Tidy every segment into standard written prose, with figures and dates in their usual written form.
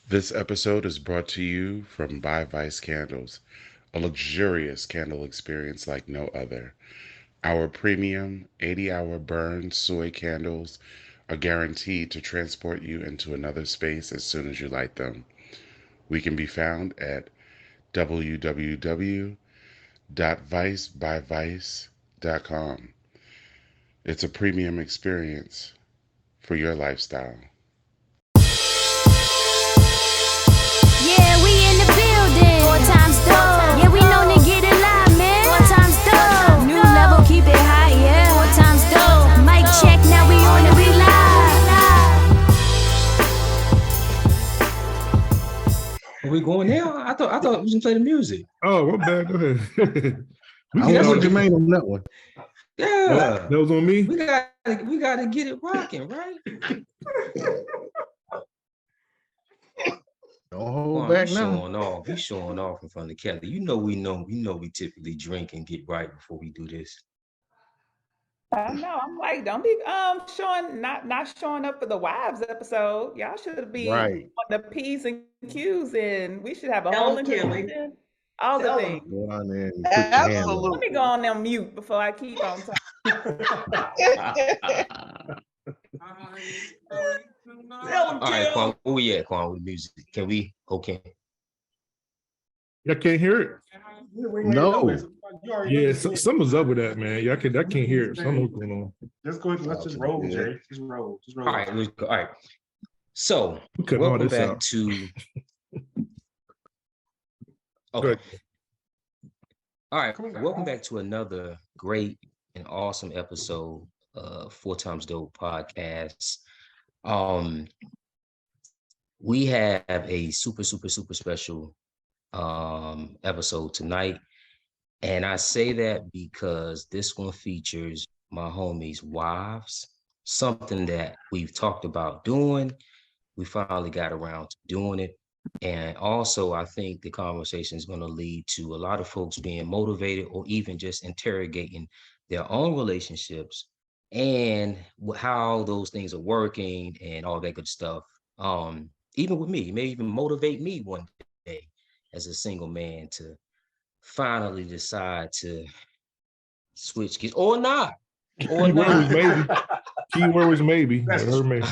This episode is brought to you from By Vice Candles, a luxurious candle experience like no other. Our premium 80-hour burn soy candles are guaranteed to transport you into another space as soon as you light them. We can be found at www.vicebyvice.com. It's a premium experience for your lifestyle. Yeah, we in the building. 4 times dope. Yeah, we known to get it live, man. 4 times dope. New level, keep it high, yeah. 4 times dope. Mic check, now we on it, we live. Are we going now? I thought we was gonna play the music. Oh, my bad. Go ahead. I was with Jermaine on that one. Yeah, that was on me. we gotta get it rocking, right? Don't hold back now. Showing off. We showing off in front of Kelly. You know we typically drink and get right before we do this. I know. I'm like, don't be showing not showing up for the wives episode. Y'all should be Right. on the P's and Q's, and we should have a whole introduction. All the things. Go on there and put your hand on it. Let me go on there mute before I keep on talking. All right, Quan, where we at, Quan, with music? Can we? Okay. Y'all can't hear it. No. Yeah, something's up with that, man. I can't hear it. So I don't know what's going on. Let's go ahead. Let's just roll, Jay. Just roll. Just roll. All right, let's go. All right. So Okay, all welcome this back out. to. Okay. Good. All right. Welcome back to another great and awesome episode of 4 Times Dope podcast. We have a super special episode tonight. And I say that because this one features my homies' wives, something that we've talked about doing. We finally got around to doing it. And also, I think the conversation is going to lead to a lot of folks being motivated or even just interrogating their own relationships and how those things are working and all that good stuff. Even with me, it may even motivate me one day as a single man to finally decide to switch gears or not. Or Keyword was not. maybe. Keyword was maybe. Or maybe.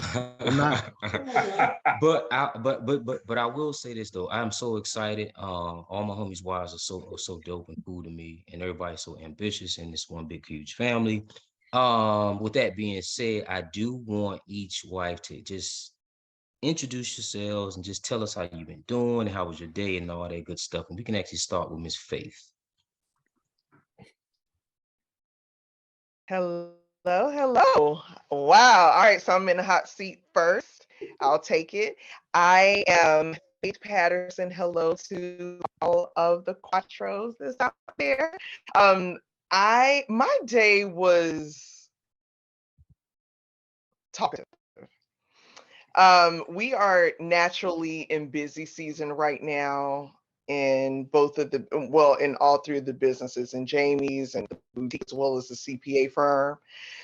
But I will say this though. I'm so excited. All my homies' wives are so dope and cool to me, and everybody's so ambitious in this one big huge family. With that being said, I do want each wife to just introduce yourselves and just tell us how you've been doing, how was your day, and all that good stuff. And we can actually start with Miss Faith. Hello. Wow. All right. So I'm in the hot seat first. I'll take it. I am Faith Patterson. Hello to all of the Quattros that's out there. My day was talkative. We are naturally in busy season right now in in all three of the businesses, in Jamie's and the boutique, as well as the CPA firm.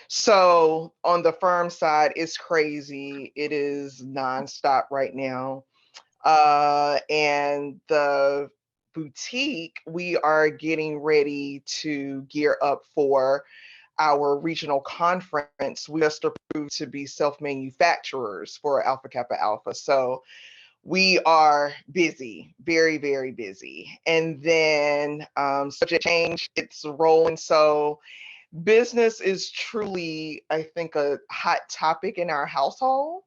So on the firm side, it's crazy. It is nonstop right now. And the boutique, we are getting ready to gear up for our regional conference. We just approved to be self-manufacturers for Alpha Kappa Alpha. So we are busy, very, very busy. And then subject change, it's rolling. So business is truly, I think, a hot topic in our household.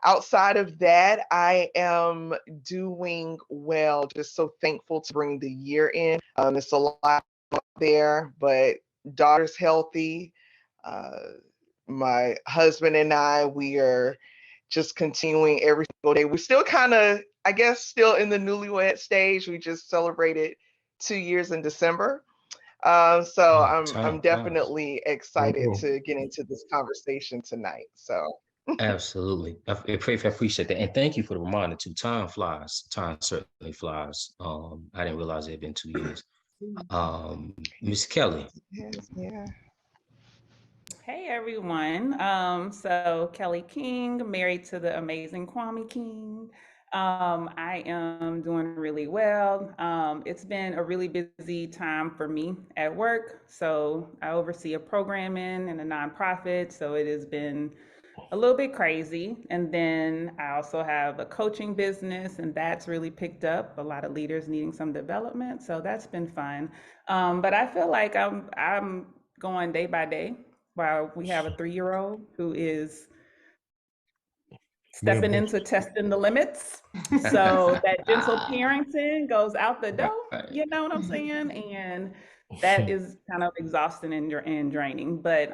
Outside of that, I am doing well. Just so thankful to bring the year in. It's a lot out there, but daughter's healthy. My husband and I, we are just continuing every single day. We're still kind of, I guess, still in the newlywed stage. We just celebrated 2 years in December. So I'm definitely excited to get into this conversation tonight. So Absolutely. I appreciate that. And thank you for the reminder too. Time flies. Time certainly flies. I didn't realize it had been 2 years. Miss Kelly. Yeah. Hey everyone. So Kelly King, married to the amazing Kwame King. I am doing really well. It's been a really busy time for me at work. So I oversee a programming and a nonprofit. So it has been a little bit crazy. And then I also have a coaching business, and that's really picked up. A lot of leaders needing some development. So that's been fun. But I feel like I'm going day by day. While we have a 3-year-old who is stepping into testing the limits. So that gentle parenting goes out the door, you know what I'm saying? And that is kind of exhausting and draining. But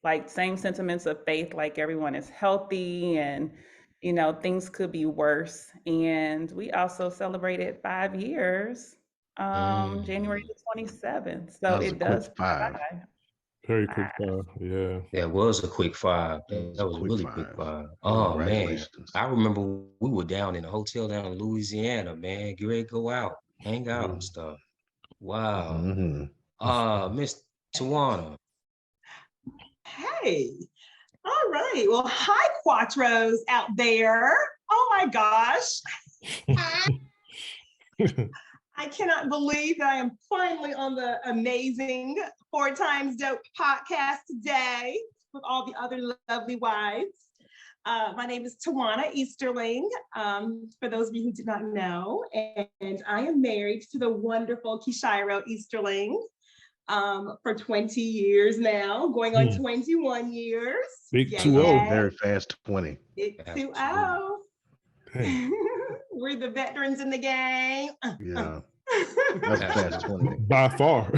like same sentiments of faith, like everyone is healthy and things could be worse. And we also celebrated 5 years, January the 27th. So That was a it quick does 5. Very quick fire. Yeah. That was a quick 5. It That was was a a quick really quick 5. 5. Oh man, Congratulations. I remember we were down in a hotel down in Louisiana, man. Get ready to go out, hang out and stuff. Wow. Miss Tawana. Hey. All right. Well, hi, Quattros out there. Oh my gosh. I cannot believe that I am finally on the amazing 4 Times Dope podcast today with all the other lovely wives. My name is Tawana Easterling, for those of you who do not know, and I am married to the wonderful Kishiro Easterling for 20 years now, going on 21 years. Big Yeah, 2-0. Very fast 20. Big 2-0. We're the veterans in the game. Yeah. That's fast 20. By far.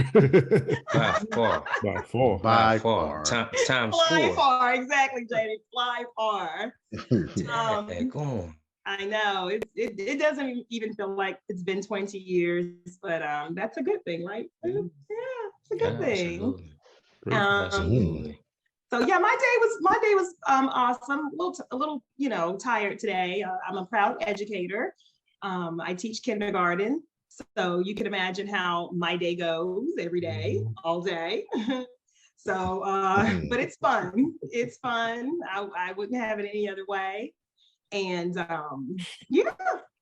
By far. By far. By far. Times Fly 4. far, exactly, Jamie. Fly far. Go on. I know it doesn't even feel like it's been 20 years, but that's a good thing, right? Yeah, it's a good thing. Absolutely. So yeah, my day was awesome. A little tired today. I'm a proud educator. I teach kindergarten, so you can imagine how my day goes every day, all day. So, but it's fun. It's fun. I wouldn't have it any other way. And yeah,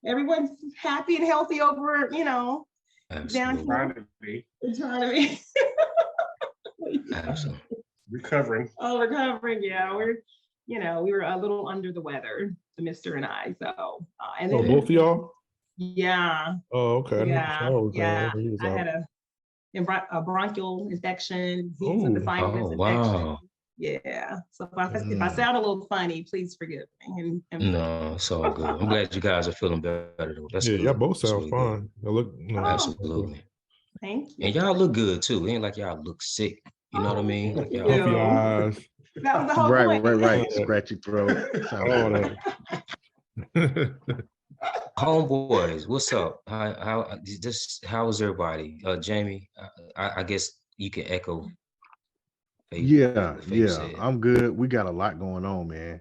everyone's happy and healthy over, down here. Trying to be. Absolutely. Recovering. Oh, recovering. Yeah, we were a little under the weather, the Mister and I. So, and then, both of y'all? Yeah. Oh, okay. Yeah. I had a bronchial infection, heat and the sinus infection. Wow. Yeah. So if I sound a little funny, please forgive me. No, it's all good. I'm glad you guys are feeling better. That's good. Y'all both sound really fine. Y'all look, absolutely. Thank you. And y'all look good too. It ain't like y'all look sick. You know what I mean? Like y'all puffy eyes. That was the whole point. Right. Scratchy throat. All that. Homeboys, what's up? How is everybody? Jamie, I guess you can echo. Yeah. I'm good. We got a lot going on, man.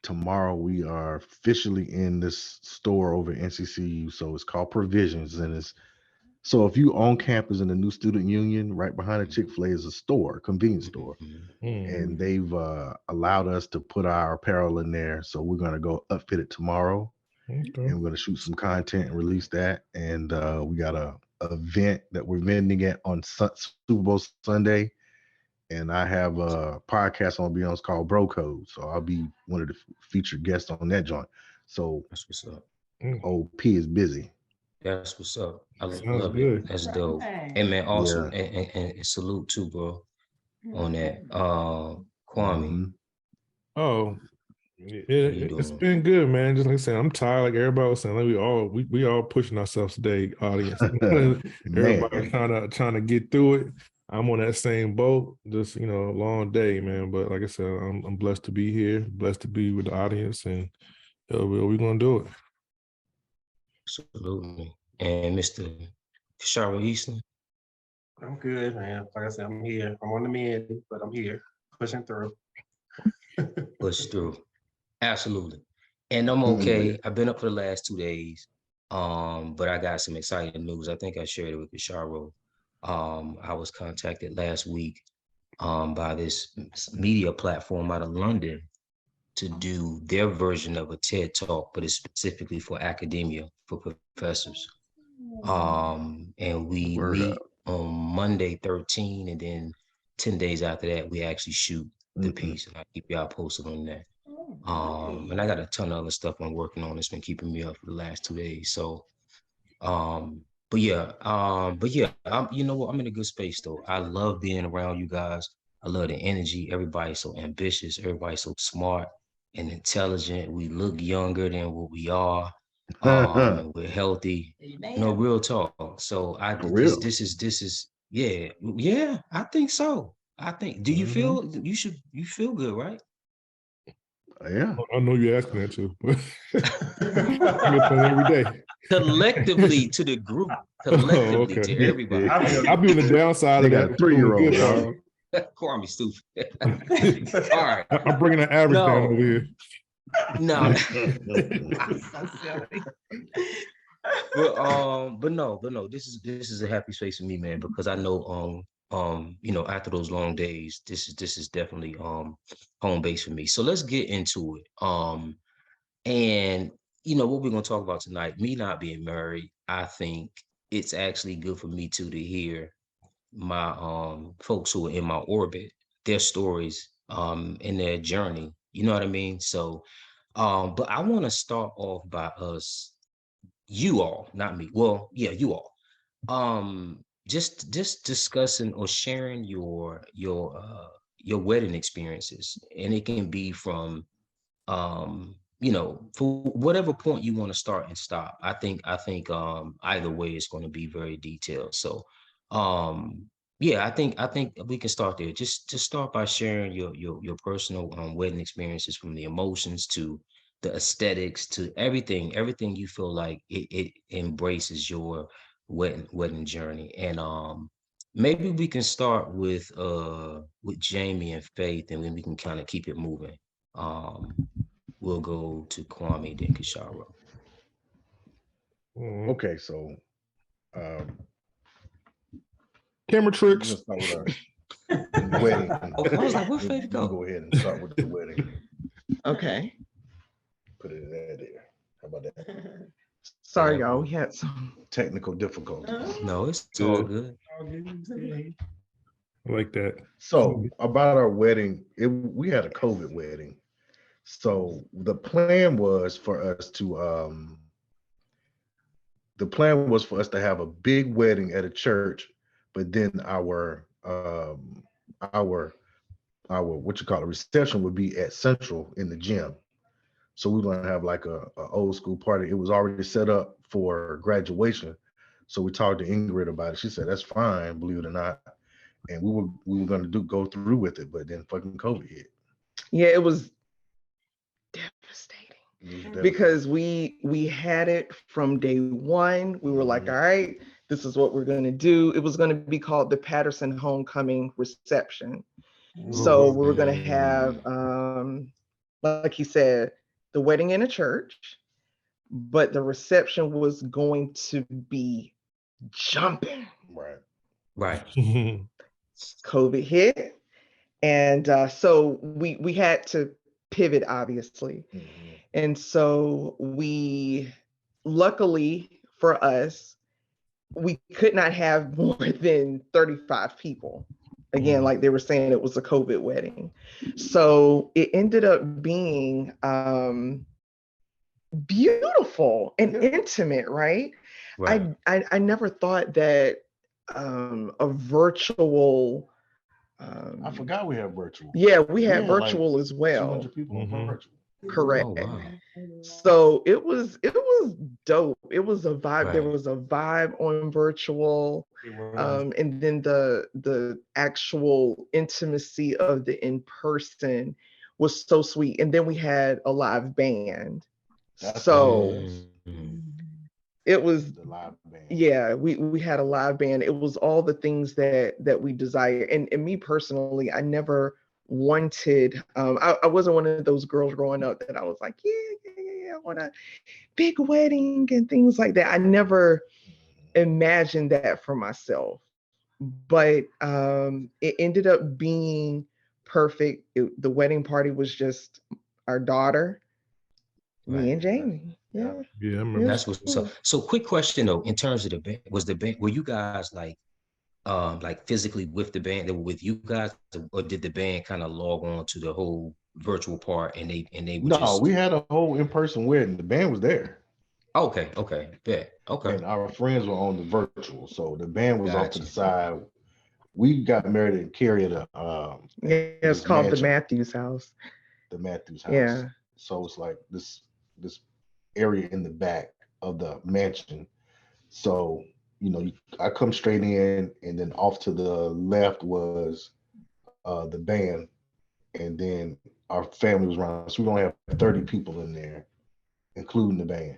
Tomorrow we are officially in this store over at NCCU. So it's called Provisions, and so if you on campus in the new student union, right behind the Chick-fil-A is a store, convenience store. And they've allowed us to put our apparel in there. So we're going to go upfit it tomorrow. And we're going to shoot some content and release that. And we got a event that we're vending at on Super Bowl Sunday. And I have a podcast on Beyond called Bro Code. So I'll be one of the featured guests on that joint. So that's what's up. O.P is busy. That's what's up. I love it. That's dope. Hey man, awesome. And salute too, bro, on that. Kwame. Oh, it's been good, man. Just like I said, I'm tired. Like everybody was saying, like we all pushing ourselves today, audience. Everybody trying to get through it. I'm on that same boat. Just a long day, man. But like I said, I'm blessed to be here, blessed to be with the audience, and we're gonna do it. Absolutely. And Mr. Kishiro Easton. I'm good, man. Like I said, I'm here. I'm on the mend, but I'm here, pushing through. Push through. Absolutely. And I'm okay. I've been up for the last 2 days. But I got some exciting news. I think I shared it with Kishiro. I was contacted last week by this media platform out of London. to do their version of a TED Talk, but it's specifically for academia, for professors. And we meet on Monday 13, and then 10 days after that, we actually shoot the piece, and I keep y'all posted on that. And I got a ton of other stuff I'm working on. It's been keeping me up for the last 2 days. So, but yeah, you know what? I'm in a good space though. I love being around you guys. I love the energy. Everybody's so ambitious. Everybody's so smart and intelligent. We look younger than what we are. And we're healthy. No, real talk. So this is yeah, I think so. I think, do you feel you feel good, right? Yeah. I know you're asking that too. Every day. Collectively to the group, collectively to everybody. I'll be on the downside of that. 3-year-old. Call me stupid. All right. I'm bringing an average down over here. No. So silly. But no, this is a happy space for me, man, because I know you know, after those long days, this is definitely home base for me. So let's get into it. And you know what we're gonna talk about tonight, me not being married, I think it's actually good for me too to hear my folks who are in my orbit, their stories in their journey. You know what I mean? So but I want to start off by us, you all, not me. Well, yeah, you all. Just discussing or sharing your wedding experiences. And it can be from you know, for whatever point you want to start and stop. I think either way it's going to be very detailed. So yeah, I think we can start there. Just start by sharing your personal wedding experiences, from the emotions to the aesthetics to everything you feel like it embraces your wedding journey. And maybe we can start with Jamie and Faith, and then we can kind of keep it moving. We'll go to Kwame, then Kashara. Okay, so camera tricks. Wedding. I was like, where Faith go? Go ahead and start with the wedding. Okay. Put it in there. How about that? Sorry, y'all. We had some technical difficulties. No, it's all good. I like that. So about our wedding, we had a COVID wedding. So the plan was for us to have a big wedding at a church, but then our what you call a reception would be at Central in the gym. So we were gonna have like a old school party. It was already set up for graduation. So we talked to Ingrid about it. She said that's fine, believe it or not. And we were gonna go through with it, but then fucking COVID hit. Yeah, it was devastating. Because we had it from day one. We were like, all right, this is what we're going to do. It was going to be called the Patterson Homecoming Reception. So we were going to have, like he said, the wedding in a church, but the reception was going to be jumping. Right. COVID hit. And so we had to pivot, obviously. And so luckily for us, we could not have more than 35 people. Again, like they were saying, it was a COVID wedding. So it ended up being beautiful and intimate, right? I never thought that a virtual I forgot we had virtual. Yeah, we had virtual like as well. 200 people on virtual. Correct. Oh, wow. So it was dope. It was a vibe. Right. There was a vibe on virtual, and then the actual intimacy of the in person was so sweet. And then we had a live band. It was the live band. Yeah, we had a live band. It was all the things that we desire. And me personally, I never wanted, I wasn't one of those girls growing up that I was like, yeah, I want a big wedding and things like that. I never imagined that for myself. But it ended up being perfect. The wedding party was just our daughter, me Right. and Jamie. Yeah. Yeah, I remember. That's what's up. So quick question though, in terms of the band, were you guys like physically with the band, they were with you guys, or did the band kind of log on to the whole virtual part and they were No, we had a whole in-person wedding. The band was there. Okay, bet. Okay. And our friends were on the virtual, so the band was off to the Gotcha. side. We got married in Cary at it's called the Matthews house. The Matthews house. Yeah. So it's like this area in the back of the mansion. So, I come straight in, and then off to the left was the band, and then our family was around. So we only have 30 people in there, including the band.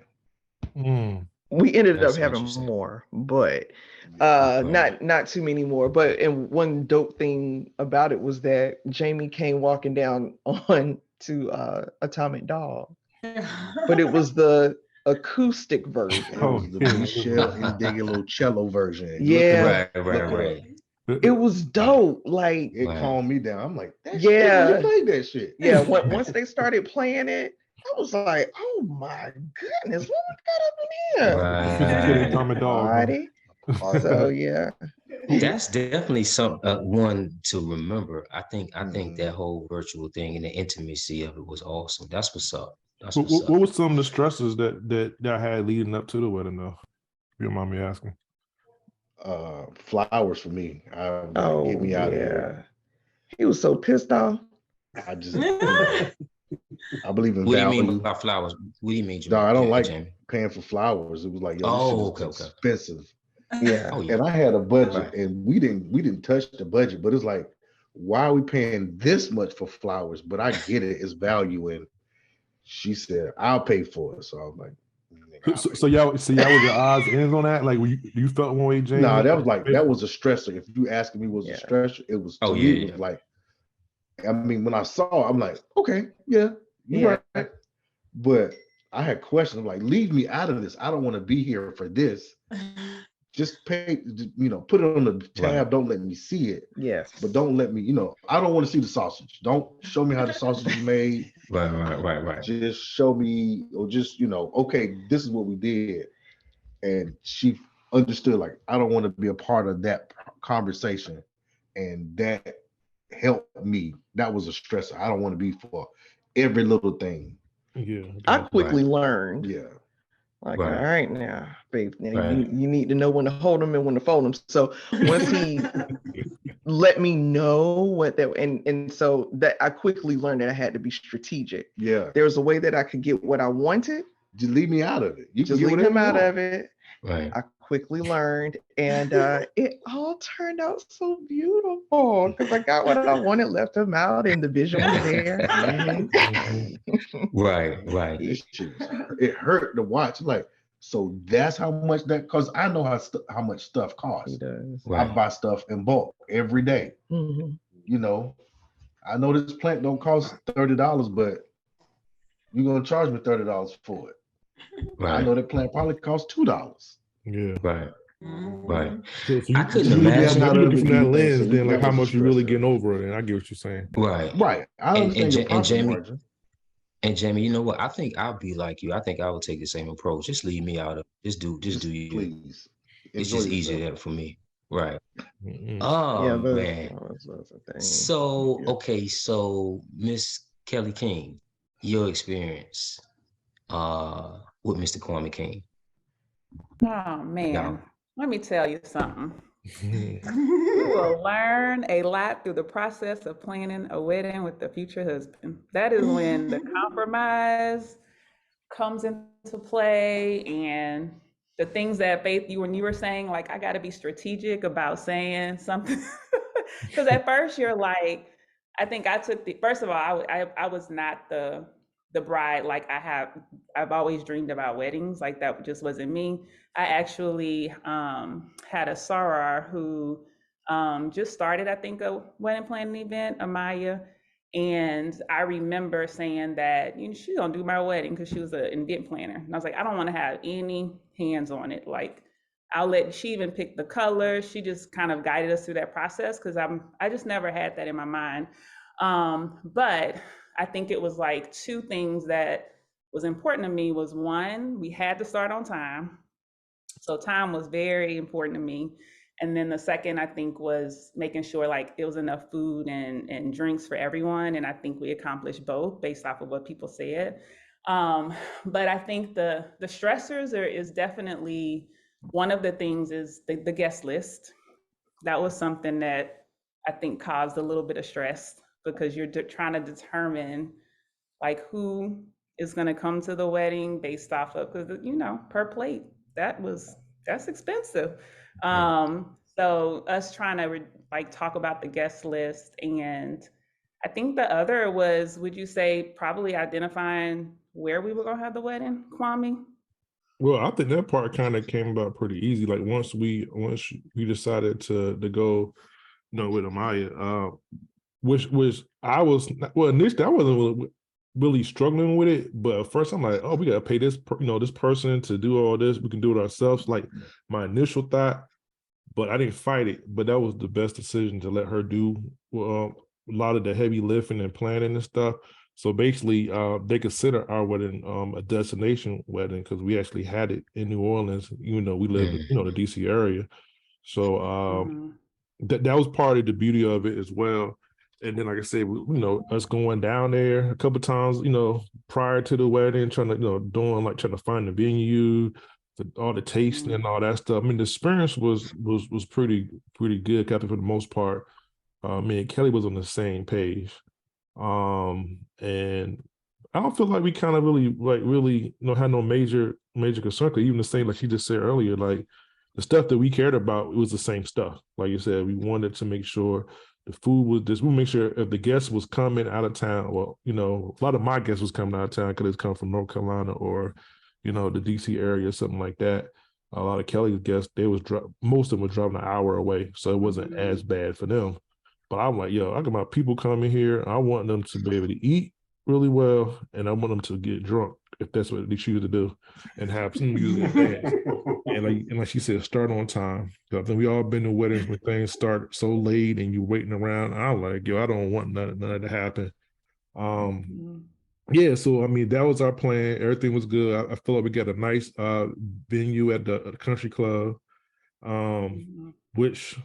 We ended up having more, but not too many more. But and one dope thing about it was that Jamie came walking down on to Atomic Dog, but it was the acoustic version. It was the Michelle Indigalo cello version. Yeah, right. It was dope. Like it calmed me down. I'm like, yeah, you played that shit. Yeah, once they started playing it, I was like, oh my goodness, what we got up in here? Atomic Dog. Party. So yeah. That's definitely one to remember. I think that whole virtual thing and the intimacy of it was awesome. That's what's up. What was some of the stresses that I had leading up to the wedding though? If you don't mind me asking. Flowers for me. Get me out of here. He was so pissed off. I just I believe in What value. do you mean by flowers? What do you mean, Jamie? No, I don't like paying for flowers. It was like, expensive. Yeah. And I had a budget, and we didn't touch the budget, but it's like, why are we paying this much for flowers? But I get it, it's value. And she said, I'll pay for it. So I was like, so y'all was your odds ends on that? Like, you felt one way, James? No, that was a stressor. If you asking me, was a stressor? It was. To me, it was like, I mean, when I saw it, I'm like, okay, yeah, you're right. But I had questions. I'm like, leave me out of this. I don't want to be here for this. Just pay, put it on the tab. Right. Don't let me see it. Yes. But don't let me, I don't want to see the sausage. Don't show me how the sausage is made. Right. Just show me, or just, okay, this is what we did. And she understood, like, I don't want to be a part of that conversation. And that helped me. That was a stressor. I don't want to be for every little thing. Yeah. I quickly learned. Yeah. Like, all right now, babe, now you need to know when to hold them and when to fold them. So once he let me know what that, and so that I quickly learned that I had to be strategic. Yeah. There was a way that I could get what I wanted. Just leave me out of it. You just leave him out of it. Right. I quickly learned, and it all turned out so beautiful because I got what I wanted, left him out, and the vision was there. Right. It hurt to watch. Like, so that's how much that, because I know how much stuff costs. He does. I buy stuff in bulk every day. Mm-hmm. I know this plant don't cost $30, but you're gonna charge me $30 for it. Right. I know that plant probably costs $2. Yeah. Right. So I couldn't imagine looking from that lens, then like how much you really getting over it. And I get what you're saying. Right. I understand and Jamie, you know what? I think I'll be like you. I think I would take the same approach. Just leave me out of. Just do you. Please. It's just easier for me. Right. Mm-hmm. Oh man. So okay, so Miss Kelly King, your experience with Mr. Kwame King. Oh man, let me tell you something. You will learn a lot through the process of planning a wedding with the future husband. That is when the compromise comes into play, and the things that Faith, when you were saying, like, I got to be strategic about saying something, because at first you're like, I think I took first of all, I was not the bride like I've always dreamed about weddings, like that just wasn't me. I actually had a soror who just started, I think, a wedding planning event, Amaya, and I remember saying that she's gonna do my wedding because she was an event planner, and I was like, I don't want to have any hands on it. Like, she even picked the color. She just kind of guided us through that process because I just never had that in my mind. But I think it was like two things that was important to me was one, we had to start on time. So time was very important to me. And then the second, I think, was making sure like it was enough food and drinks for everyone. And I think we accomplished both based off of what people said. But I think the stressors is definitely one of the things is the guest list. That was something that I think caused a little bit of stress because you're trying to determine like who is going to come to the wedding based off of, because per plate that's expensive. So us trying to like talk about the guest list, and I think the other was, would you say probably identifying where we were going to have the wedding, Kwame? Well, I think that part kind of came about pretty easy. Like once we decided to go, with Amaya, which I was initially I wasn't really struggling with it, but at first I'm like, oh, we gotta pay this this person to do all this. We can do it ourselves. Like my initial thought, but I didn't fight it. But that was the best decision to let her do a lot of the heavy lifting and planning and stuff. So basically, they consider our wedding a destination wedding because we actually had it in New Orleans, even though we live in the DC area. So that was part of the beauty of it as well. And then, like I said, us going down there a couple times, prior to the wedding, trying to, trying to find the venue, all the tasting and all that stuff. I mean, the experience was pretty good, Captain, for the most part. Me and Kelly was on the same page. And I don't feel like we kind of really had no major concern. Cause even the same, like she just said earlier, like the stuff that we cared about, it was the same stuff. Like you said, we wanted to make sure the food was this. We make sure if the guest was coming out of town, well, a lot of my guests was coming out of town because it's come from North Carolina or, the DC area or something like that. A lot of Kelly's guests, most of them were driving an hour away, so it wasn't as bad for them. But I'm like, I got my people coming here. I want them to be able to eat really well, and I want them to get drunk if that's what they choose to do, and have some music and dance. And like she said, start on time. I think we all been to weddings when things start so late and you're waiting around. I'm like, I don't want none of that to happen. Yeah, so I mean that was our plan. Everything was good. I feel like we got a nice venue at the country club, which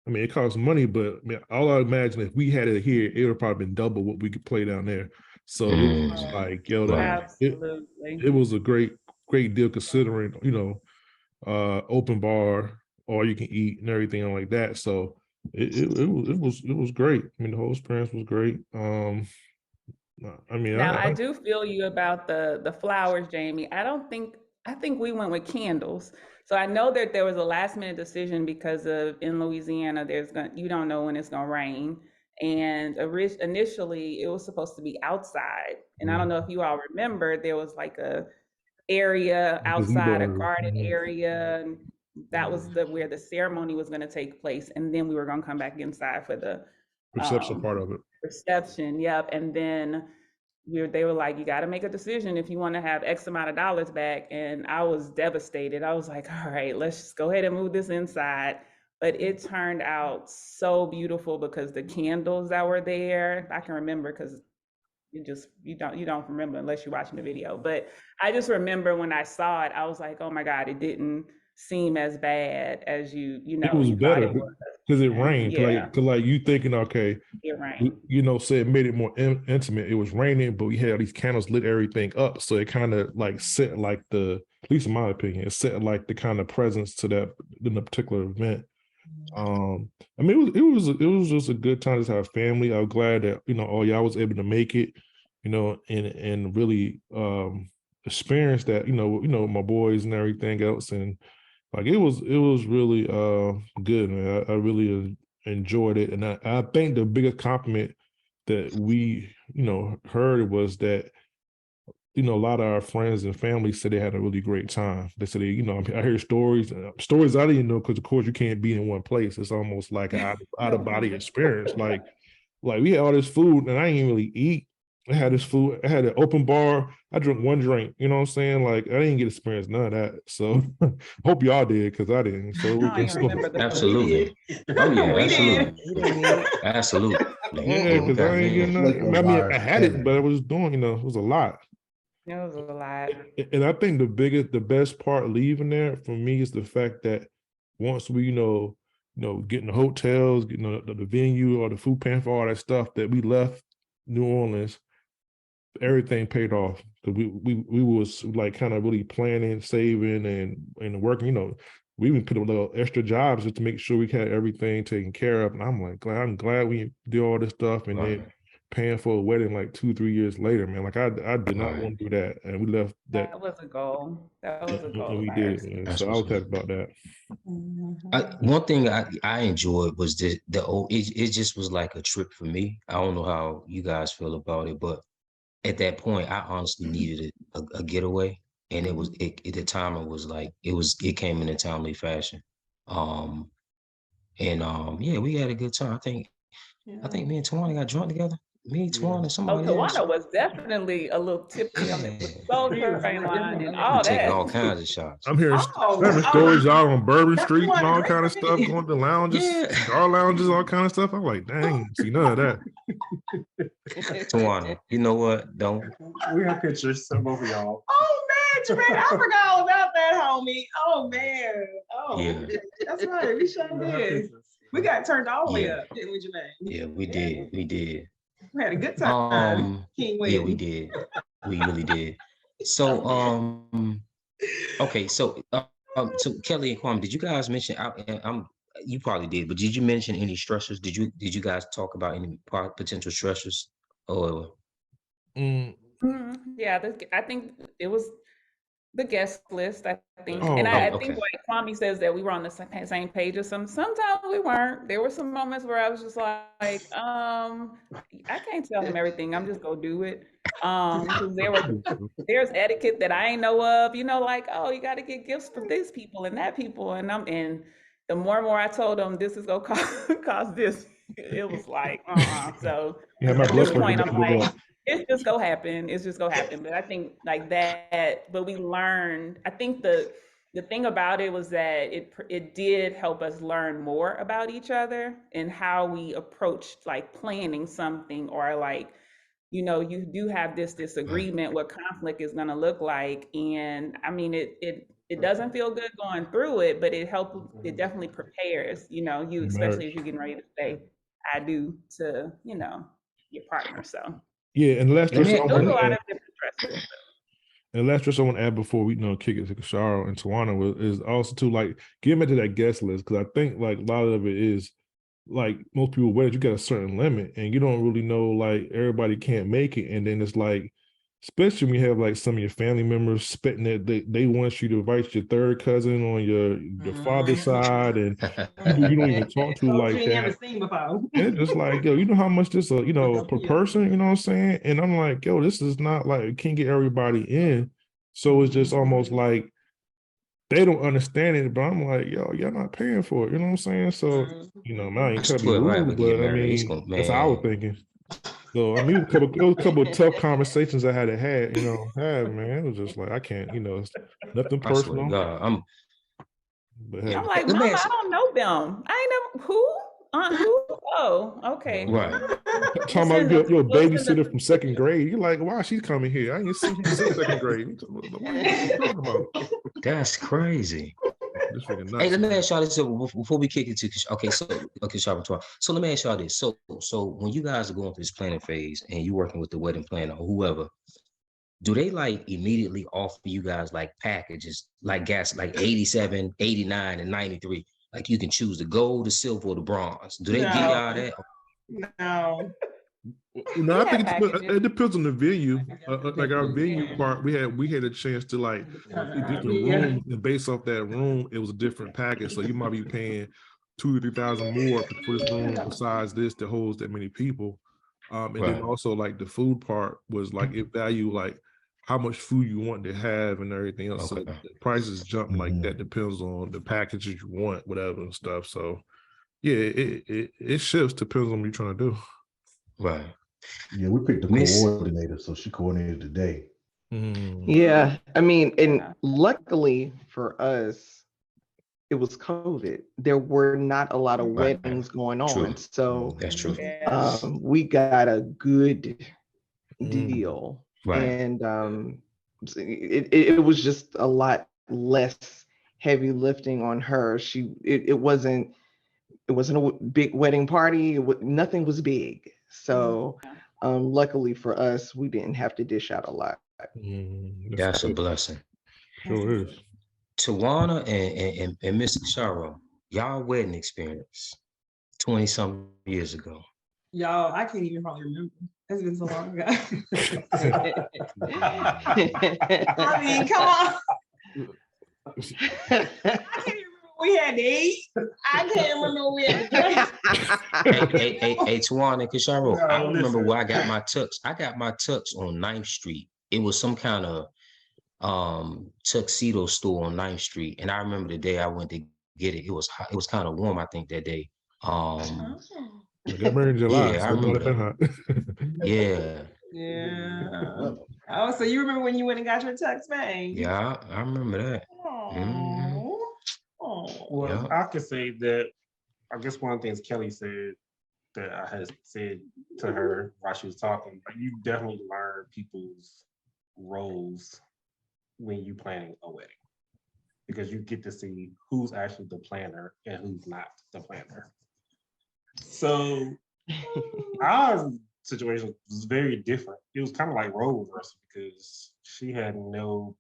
I mean, it costs money, but I mean, all I imagine if we had it here, it would have probably been double what we could play down there. So it was like, it was a great deal considering, open bar, all you can eat and everything like that. So it was great. I mean, the whole experience was great. I mean, I do feel you about the flowers, Jamie. I think we went with candles. So I know that there was a last minute decision because of in Louisiana, you don't know when it's gonna rain. And initially it was supposed to be outside. And I don't know if you all remember, there was like a area outside, a garden area. And that was where the ceremony was gonna take place. And then we were gonna come back inside for the reception part of it. Reception, yep. And then they were like, you got to make a decision if you want to have X amount of dollars back. And I was devastated. I was like, all right, let's just go ahead and move this inside. But it turned out so beautiful because the candles that were there, I can remember because you don't remember unless you're watching the video. But I just remember when I saw it, I was like, oh my God, it didn't seem as bad as it was better because it rained. Yeah. Like you thinking, okay, it rained. So it made it more intimate. It was raining, but we had these candles lit everything up, so it kind of like set like at least in my opinion, it set like the kind of presence to that in the particular event. I mean, it was just a good time to have family. I'm glad that all y'all was able to make it, and really experience that, my boys and everything else, and like it was really good, man. I really enjoyed it, and I think the biggest compliment that we heard was that a lot of our friends and family said they had a really great time. They said I hear stories I didn't know because of course you can't be in one place. It's almost like an out of body experience. Like we had all this food and I didn't really eat. I had this food. I had an open bar. I drank one drink. You know what I'm saying? Like I didn't get experience none of that. So hope y'all did because I didn't. So absolutely. Oh yeah, absolutely. Absolutely. Yeah, because I ain't getting nothing. I mean, I had it, but I was doing, it was a lot. It was a lot. And I think the best part leaving there for me is the fact that once we, getting the hotels, getting the venue or the food pantry, all that stuff, that we left New Orleans, everything paid off. Because we was like kind of really planning, saving, and working. We even put a little extra jobs just to make sure we had everything taken care of. And I'm glad we did all this stuff, and then paying for a wedding like 2-3 years later, man. Like I did not want to do that, and we left that. That was a goal. That was a goal. And we did it. So I was happy about that. One thing I enjoyed was it just was like a trip for me. I don't know how you guys feel about it, but at that point, I honestly needed a getaway, and the timing was like it came in a timely fashion. Yeah, we had a good time. I think me and Tawana got drunk together. Me, Tawana, and somebody else. Tawana was definitely a little tipsy on the Soul Train line and all that. Taking all kinds of shots. I'm hearing stories out on Bourbon Street and all kind of stuff, going to lounges, cigar lounges, all kind of stuff. I'm like, dang, see none of that. Tawana, you know what? Don't. We have pictures of both of y'all. Oh man, Jermaine, I forgot all about that, homie. Oh man. Oh, yeah. That's right. We sure did. We got turned all the way up, didn't we, Jermaine? Yeah, we did. We did. We had a good time. King yeah, we did. We really did. So, okay. So Kelly and Kwame, did you guys mention? You probably did, but did you mention any stressors? Did you guys talk about any potential stressors? Or yeah, I think it was the guest list, I think. I think like Kwame says that we were on the same page as sometimes we weren't. There were some moments where I was just like, I can't tell him everything. I'm just gonna do it. Because there's etiquette that I ain't know of, like, oh, you gotta get gifts for this people and that people. And the more and more I told them this is gonna cost this, it was like, So at this point I'm like, it's just gonna happen. It's just gonna happen. But I think like that, but we learned, I think the thing about it was that it did help us learn more about each other and how we approached like planning something, or like, you do have this disagreement, what conflict is gonna look like. And I mean, it doesn't feel good going through it, but it definitely prepares, you especially as you're getting ready to say, I do to, your partner. So yeah, and the last stress I want to add before we kick it to Kashara and Tawana is also to like get into that guest list, because I think like a lot of it is like most people weddings, you got a certain limit and you don't really know, like everybody can't make it, and then it's like, especially when you have like some of your family members spitting that they want you to invite your third cousin on your father's side, and you don't even talk to like that. Never seen before. And it's just like, yo, you know how much this per person, you know what I'm saying? And I'm like, yo, this is not like, you can't get everybody in. So it's just almost like they don't understand it, but I'm like, yo, y'all not paying for it, you know what I'm saying? So, man, I ain't trying to be rude, but I mean, that's how I was thinking. So I mean, a couple of tough conversations I had man. It was just like, I can't, nothing personal. But hey. I'm like, Mama, I don't know them. I ain't never who? Who? Oh, okay. Right. Talking about your babysitter from second grade. You're like, why she's coming here? I ain't seen her since second grade. What are you talking about? That's crazy. Hey, let me ask y'all this before we kick it to Sharp. So let me ask y'all this. So when you guys are going through this planning phase and you're working with the wedding planner or whoever, do they like immediately offer you guys like packages, like gas, like 87, 89, and 93? Like you can choose the gold, the silver, or the bronze. Do they give y'all that? No. No, I think it depends on the venue. Like our venue part, we had a chance to like different rooms, and based off that room, it was a different package. So you might be paying $2,000 to $3,000 more for this room besides this that holds that many people. And then also like the food part was like it value like how much food you want to have and everything else. So the prices jump like that, depends on the packages you want, whatever and stuff. So yeah, it shifts, depends on what you're trying to do. Right. Yeah, we picked the coordinator, so she coordinated the day. Yeah, I mean, and luckily for us, it was COVID. There were not a lot of weddings going on. True. So That's true. We got a good deal. Right. And it was just a lot less heavy lifting on her. It wasn't a big wedding party. Nothing was big. So luckily for us, we didn't have to dish out a lot. That's a blessing. Sure is. Tawana and Mr. Sharo, y'all wedding experience 20-something years ago. Y'all, I can't even probably remember. It's been so long ago. I mean, come on. I can't even remember what we had to eat. I can't remember what we had to drink. Hey, Tawana and Kisharo, I remember where I got my tux. I got my tux on 9th Street. It was some kind of tuxedo store on 9th Street. And I remember the day I went to get it. It was hot. It was kind of warm, I think, that day. I got married in July. Yeah, so I remember. Yeah. Yeah. Oh, so you remember when you went and got your tux made? Yeah, I remember that. Well, I could say that, I guess one of the things Kelly said that I had said to her while she was talking, but you definitely learn people's roles when you planning a wedding, because you get to see who's actually the planner and who's not the planner. So our situation was very different. It was kind of like role reversal, because she wanted no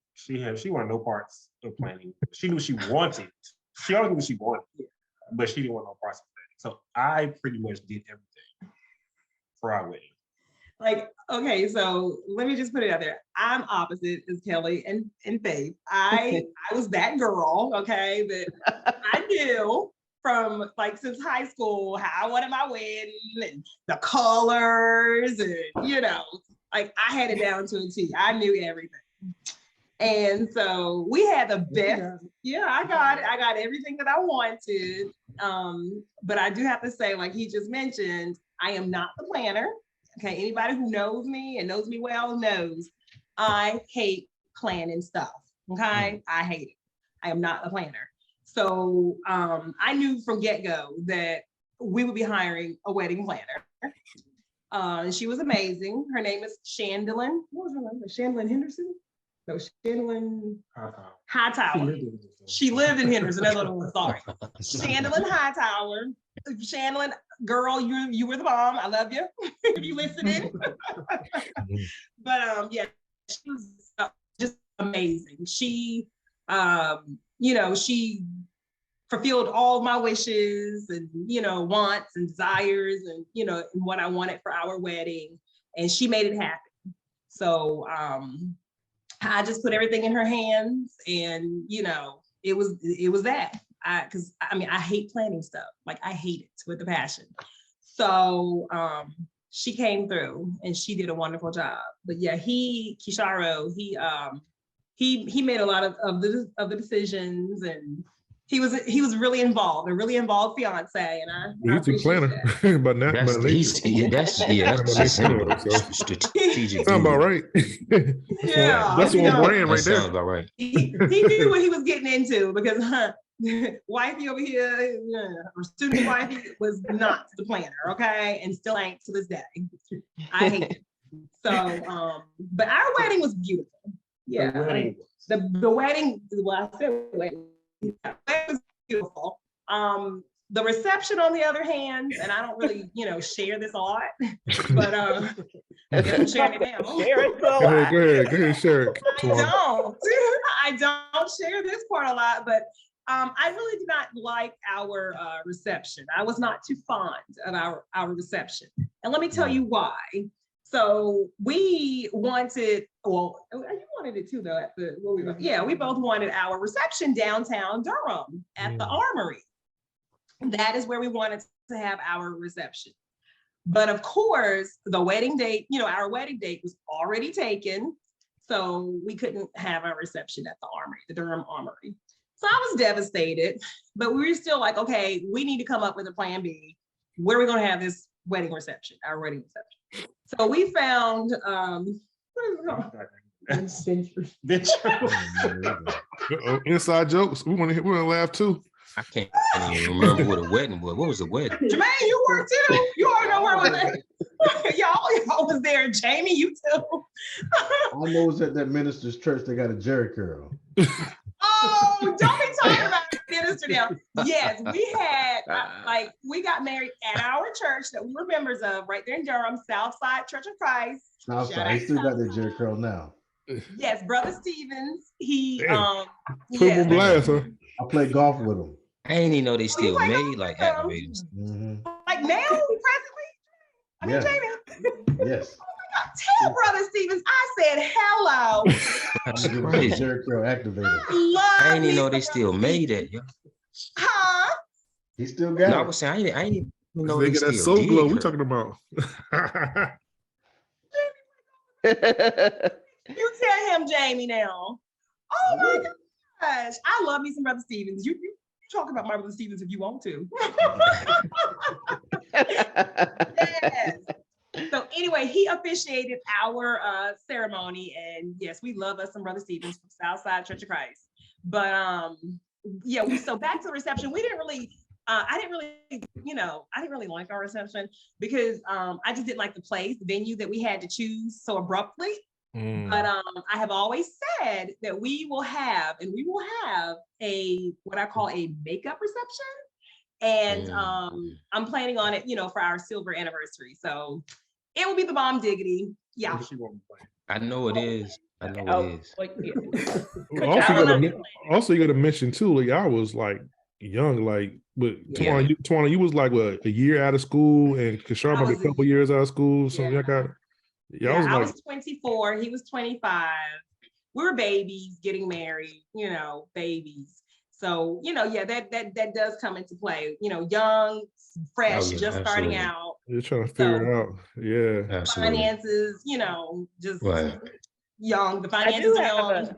parts of planning. She knew she wanted. She always knew she wanted, but she didn't want no parts of that. So I pretty much did everything for our wedding. Like, okay, so let me just put it out there. I'm opposite as Kelly and Faith. I was that girl, okay, that I knew from like since high school how I wanted my wedding and the colors and like I had it down to a T. I knew everything. And so we had the best. Yeah, I got it. I got everything that I wanted. But I do have to say, like he just mentioned, I am not the planner. Okay, anybody who knows me and knows me well knows I hate planning stuff. Okay, I hate it. I am not a planner. So I knew from get-go that we would be hiring a wedding planner. She was amazing. Her name is Chandlin. What was her name? Chandlin Henderson? No, Chandlin Hightower. She lived in Henderson. That's what I was sorry. Chandlin Hightower. Chandlin, girl, you were the bomb. I love you. If you listening. But yeah, she was just amazing. She she fulfilled all my wishes and wants and desires and and what I wanted for our wedding, and she made it happen. So I just put everything in her hands, and it was that. Because I hate planning stuff. Like I hate it with a passion. So she came through and she did a wonderful job. But yeah, Kisharo, he made a lot of the decisions, and he was really involved, a really involved fiance, and I he's a planner, but not. That's strategic. Sounds about right. That's one brand right there. Sounds about right. He knew what he was getting into, because wifey over here, or student wifey, was not the planner, okay, and still ain't to this day. I hate it. So, but our wedding was beautiful. Yeah, the wedding. Well, I said wedding. The wedding was beautiful. The reception, on the other hand, and I don't really, share this a lot, but I'm sharing it now. Share it a lot. Go ahead, share it. I don't share this part a lot, but I really did not like our reception. I was not too fond of our reception, and let me tell you why. So we wanted, well, you wanted it too, though. We both wanted our reception downtown Durham at the Armory. That is where we wanted to have our reception. But of course, the wedding date, our wedding date was already taken. So we couldn't have our reception at the Armory, the Durham Armory. So I was devastated, but we were still like, okay, we need to come up with a plan B. Where are we going to have this wedding reception, our wedding reception? So we found, inside jokes. We want to laugh too. I can't even remember what a wedding was. What was the wedding? Jermaine, you were too. You already know where was at. y'all was there. Jamie, you too. I know it's at that minister's church. They got a Jerry curl. Oh, don't be talking about minister now. Yes, we had we got married at our church that we were members of right there in Durham, Southside Church of Christ. Southside. He still got that Jerry curl now. Yes, Brother Stevens. He Purple blast, huh? I played golf with him. I ain't even know they still made like activators. Like now, presently? I mean, Jamie. Yes. Tell Brother Stevens I said hello. That's crazy. Jerry curl activator. I ain't even know they still made it. Yo. Huh? He still got it. I was saying I ain't even know they they get that still soul glow did we talking about. You tell him, Jamie, now. Oh my gosh. I love me some Brother Stevens. You talk about my Brother Stevens if you want to. Yes. So anyway, he officiated our ceremony, and yes, we love us some Brother Stevens from Southside Church of Christ. But so back to the reception. We didn't really I didn't really like our reception because I just didn't like the place, the venue that we had to choose so abruptly. But I have always said that we will have a what I call a makeup reception, and I'm planning on it, for our silver anniversary. So it will be the bomb diggity. Yeah, I know it is. I know it is. Also, you got to mention too. Like I was like young, but Tawana, you was like what, a year out of school, and Kishar probably a couple years out of school. So y'all got. I was 24. He was 25. We were babies getting married, babies. So, that does come into play, young, fresh, just starting out. You're trying to figure it out. Yeah. Absolutely. Finances, just young. The finances are young.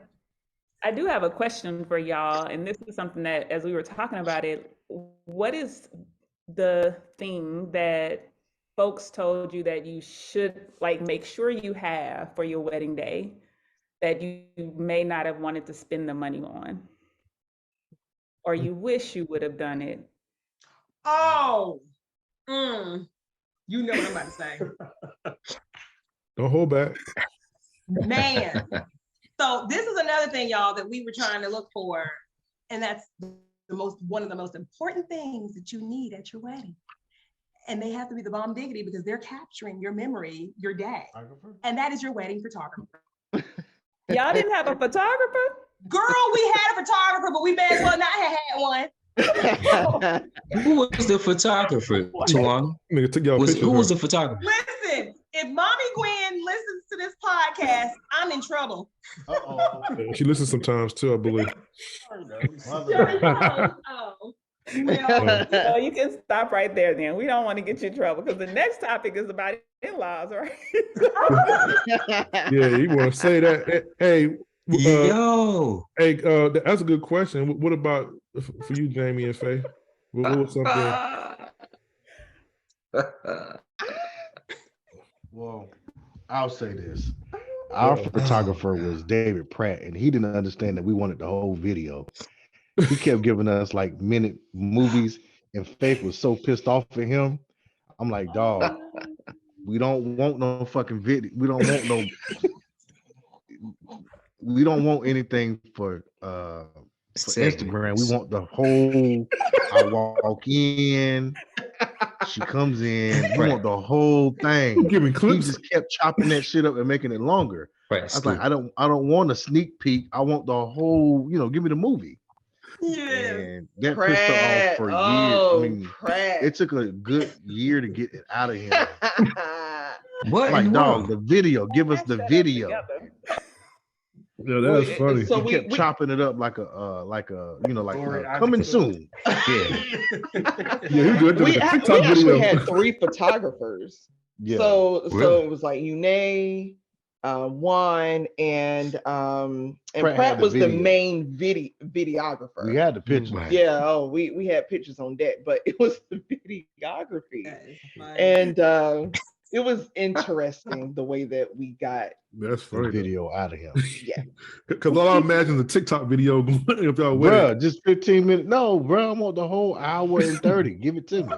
I do have a question for y'all. And this is something that, as we were talking about it, what is the thing that folks told you that you should make sure you have for your wedding day that you may not have wanted to spend the money on, or you wish you would have done it? Oh, you know what I'm about to say. Don't hold back. Man. So this is another thing, y'all, that we were trying to look for. And that's one of the most important things that you need at your wedding. And they have to be the bomb diggity because they're capturing your memory, your day. And that is your wedding photographer. Y'all didn't have a photographer? Girl, we had a photographer, but we may as well not have had one. Who was the photographer, Tawana? Who was the photographer? Listen, if Mommy Gwen listens to this podcast, I'm in trouble. She listens sometimes too, I believe. So you can stop right there then. We don't want to get you in trouble because the next topic is about in-laws, right? Yeah, you want to say that? Hey, that's a good question. What about for you, Jamie and Faye? What was something? Well, I'll say this. Our photographer was David Pratt, and he didn't understand that we wanted the whole video. He kept giving us minute movies, and Faith was so pissed off at him. I'm like, dog, we don't want no fucking video. We don't want anything for Instagram. We want the whole. I walk in, she comes in. We want the whole thing. Giving clips. He just kept chopping that shit up and making it longer. Right, I was like, I don't want a sneak peek. I want the whole. Give me the movie. Yeah, and that pissed her off for years. It took a good year to get it out of him. What? Dog, the video. Give us the video. Yeah, that was funny. So he kept chopping it up like coming soon. Yeah, we actually had 3 photographers. Yeah. So it was like Une, Juan, and Pratt was the main videographer. We had the pictures. Yeah, we had pictures on deck, but it was the videography. And It was interesting the way that we got That's the funny. video out of him. Yeah. Because all I imagine is a TikTok video going if y'all with Bruh, just 15 minutes. No, bro, I want the whole hour and 30. Give it to me.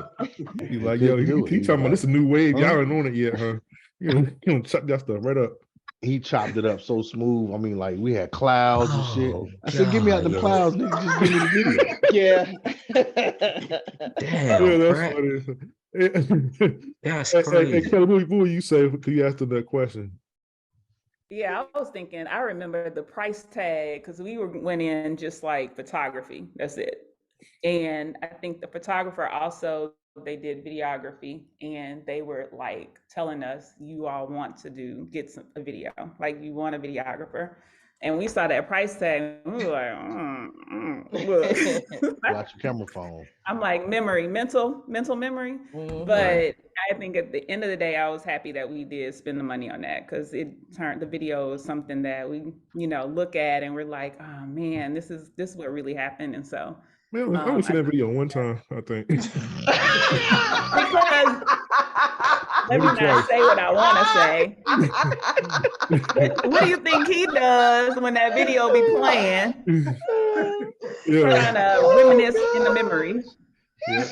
He's like, yo, he talking about this a new wave. Y'all ain't on it yet, huh? You know, chop that stuff right up. He chopped it up so smooth. I mean, like we had clouds and shit. I said, "Give me out the clouds, nigga. Just give me the Damn, video." Yeah, that's funny. That's crazy. Hey, Kelly, what will you say? Could you answer that question? Yeah, I was thinking, I remember the price tag because went in just like photography. That's it. And I think the photographer also, they did videography, and they were like telling us, you all want to get a video, like you want a videographer. And we saw that price tag, and we were like, Watch your camera phone. I'm like, mental memory. Mhm. But I think at the end of the day, I was happy that we did spend the money on that, because the video is something that we, look at and we're like, oh man, this is what really happened. And so, Man, I only seen that video one time, I think. because let me not say what I want to say. What do you think he does when that video be playing? Trying to reminisce in the memory. Yeah.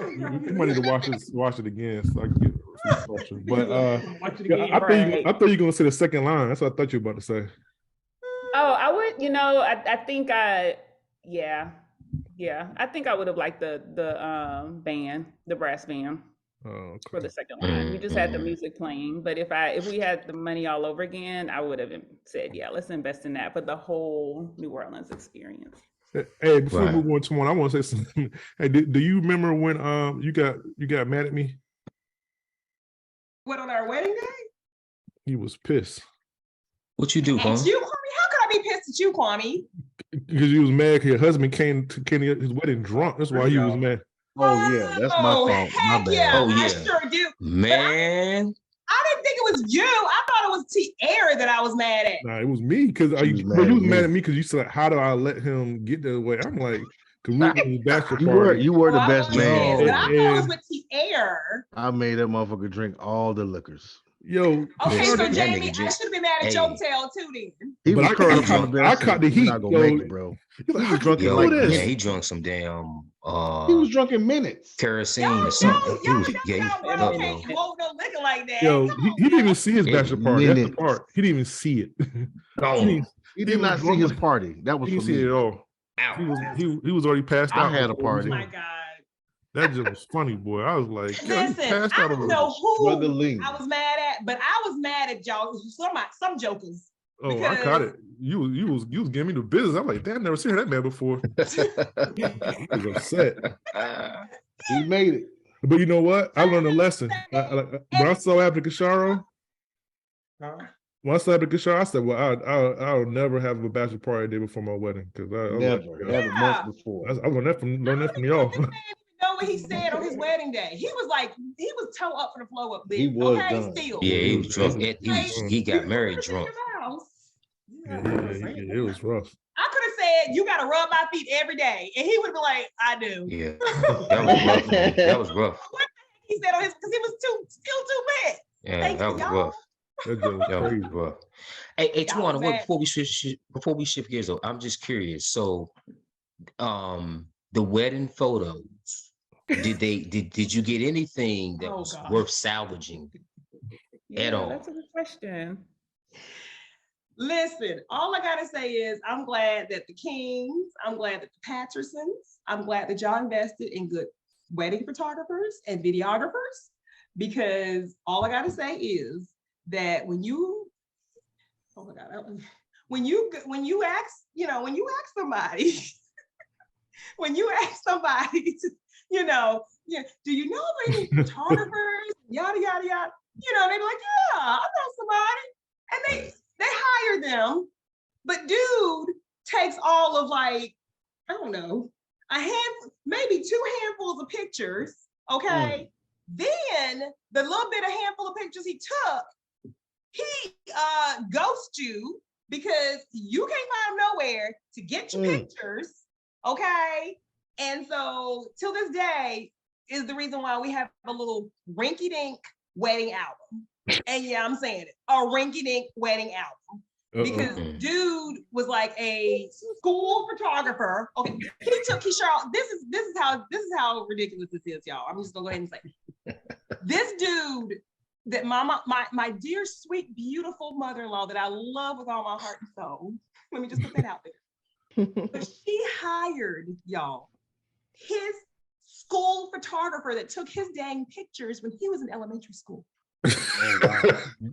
You might need to watch it again so I can get refresher. But I thought you were gonna say the second line. That's what I thought you were about to say. Oh, I would, I think I think I would have liked the band, the brass band. Okay. For the second line. We just had the music playing. But if we had the money all over again, I would have said, yeah, let's invest in that for the whole New Orleans experience. Hey, before we move on to one, I want to say something. Hey, do you remember when you got mad at me? What, on our wedding day? He was pissed. What you do, Kwame? How could I be pissed at you, Kwame? Because he was mad because your husband came to his wedding drunk. That's why he was mad. Oh yeah, that's my fault. My bad. Yeah, Oh, yeah. I sure do. Man. I didn't think it was you. I thought it was Tierra that I was mad at. Nah, it was me because you was mad at me because you said, "How do I let him get that way?" I'm like, "Cause we were in the bachelor party." You were the best man. But I thought it was with Tierra. I made that motherfucker drink all the liquors. Yo, okay, so Jamie, I should have been mad at your tail too then. He was curling up on the bed. I caught the heat. Not gonna make it, bro. He was drunk in like this. Yeah, he drunk some damn. He was drunk in minutes. Kerosene or something. Y'all can't hold no liquor like that. Yo, he didn't even see his bachelor party. That's the part. He didn't even see it. He did not see his party. That was he didn't see it at all. He was already passed out. I had a party. Oh my God. That just was funny, boy. I was like, listen, I don't know who I was mad at, but I was mad at y'all, some jokers. Oh, I caught it. You was giving me the business. I'm like, damn, I've never seen that man before. He was upset. He made it. But you know what? I learned a lesson. When I saw Abdi Kasharo, I said, well, I'll never have a bachelor party day before my wedding. Because never months before. I learned that from y'all. Know what he said on his wedding day? He was toe up for the flow up there. He was done. Still. Yeah, he was drunk. He got married drunk. Yeah, it was rough. I could have said, you got to rub my feet every day. And he would have been like, I do. Yeah, that was rough. That was rough. What he said on his, because he was still too bad. Yeah, that was rough. That was rough. Hey, Tamara, before we shift gears, though, I'm just curious. So, the wedding photos, did you get anything that was worth salvaging at all? That's a good question. Listen, all I gotta say is I'm glad that the Kings, I'm glad that the Pattersons, I'm glad that y'all invested in good wedding photographers and videographers, because all I gotta say is that when you ask somebody when you ask somebody to, do you know of any photographers, yada, yada, yada, they're like, yeah, I know somebody. And they hire them, but dude takes all of like, I don't know, maybe 2 handfuls of pictures, okay? Then the little bit of handful of pictures he took, he ghosts you because you can't find him nowhere to get your pictures. Okay. And so till this day is the reason why we have a little rinky-dink wedding album. And yeah, I'm saying it, a rinky-dink wedding album. Because dude was like a school photographer. Okay, he shot. This is how ridiculous this is, y'all. I'm just gonna go ahead and say, this dude that my dear, sweet, beautiful mother-in-law that I love with all my heart and soul. Let me just put that out there. But she hired, y'all, his school photographer that took his dang pictures when he was in elementary school.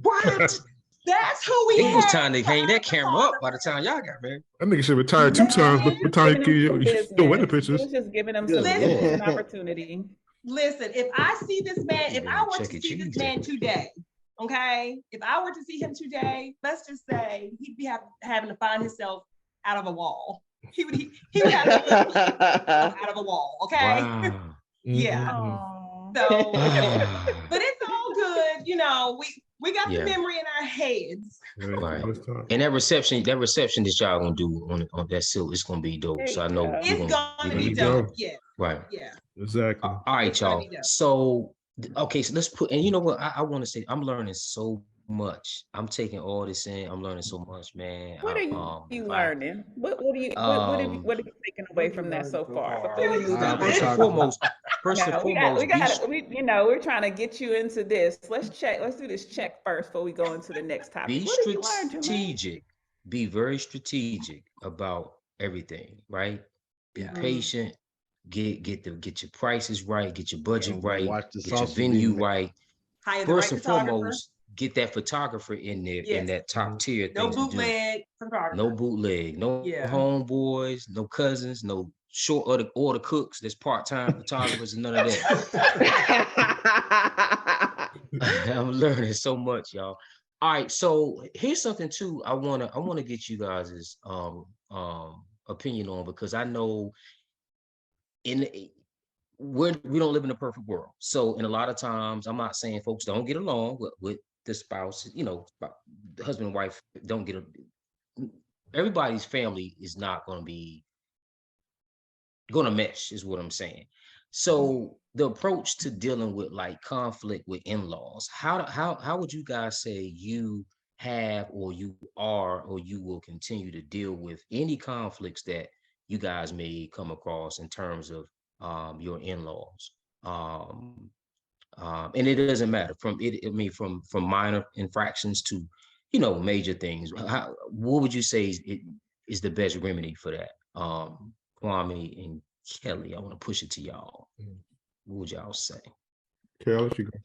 What? That's who we had. He was trying to hang that camera up by the time y'all got married. That nigga should retire 2 times. By the time you still wedding pictures. He was just giving them some an opportunity. Listen, if I see this man, if I were to see this man today, okay, if I were to see him today, let's just say he'd be having to find himself out of a wall. He would have to out of a wall, okay? Wow. Yeah. So, but it's all good, you know. We got the memory in our heads. Right. And that reception that y'all gonna do on that silk, it's gonna be dope. So I know it's gonna be dope. Yeah. Right. Yeah. Exactly. All right, y'all. So okay, so let's put, and you know what I want to say, I'm learning so much. I'm taking all this in. I'm learning so much, man. What are you learning? What are you taking away from that so far? Before we move on. First and foremost, we're trying to get you into this. Let's do this check first before we go into the next topic. Be strategic. Be very strategic about everything, right? Be patient. Get your prices right. Get your budget right. Get your venue right. First and foremost, get that photographer in there in that top tier. No bootleg photographer. No bootleg. No homeboys. No cousins. No short order cooks. There's part-time photographers and none of that. I'm learning so much, y'all. All right, so here's something too. I wanna get you guys' opinion on, because I know we don't live in a perfect world. So, in a lot of times, I'm not saying folks don't get along with the spouse, you know, the husband and wife don't get everybody's family is not going to mesh, is what I'm saying. So the approach to dealing with like conflict with in-laws, how would you guys say you have, or you are, or you will continue to deal with any conflicts that you guys may come across in terms of your in-laws? And it doesn't matter from minor infractions to, you know, major things. What would you say is the best remedy for that? Kwame and Kelly, I want to push it to y'all. What would y'all say? Kelly, you go.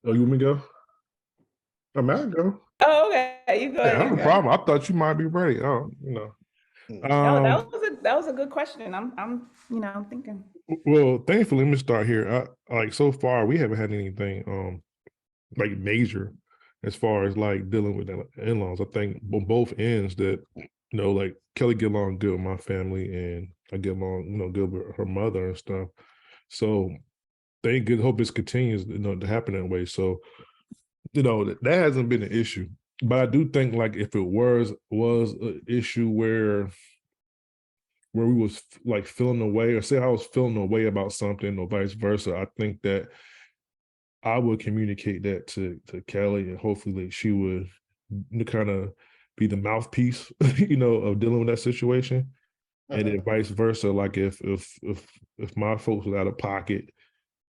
Oh, you want me to go? I'm out to go. Oh, okay. You go. I have a problem. I thought you might be ready. Oh, you know. That was a good question. I'm thinking. Well, thankfully, let me start here. Like so far, we haven't had anything like major as far as like dealing with in-laws. I think on both ends that, you know, like Kelly get along good with my family, and I get along, you know, good with her mother and stuff. So thank good. Hope this continues, you know, to happen that way. So, you know, that hasn't been an issue. But I do think like if it was an issue where we was like feeling away, or say I was feeling away about something or vice versa, I think that I would communicate that to Kelly, and hopefully she would kind of be the mouthpiece, you know, of dealing with that situation. And then vice versa, like if my folks was out of pocket,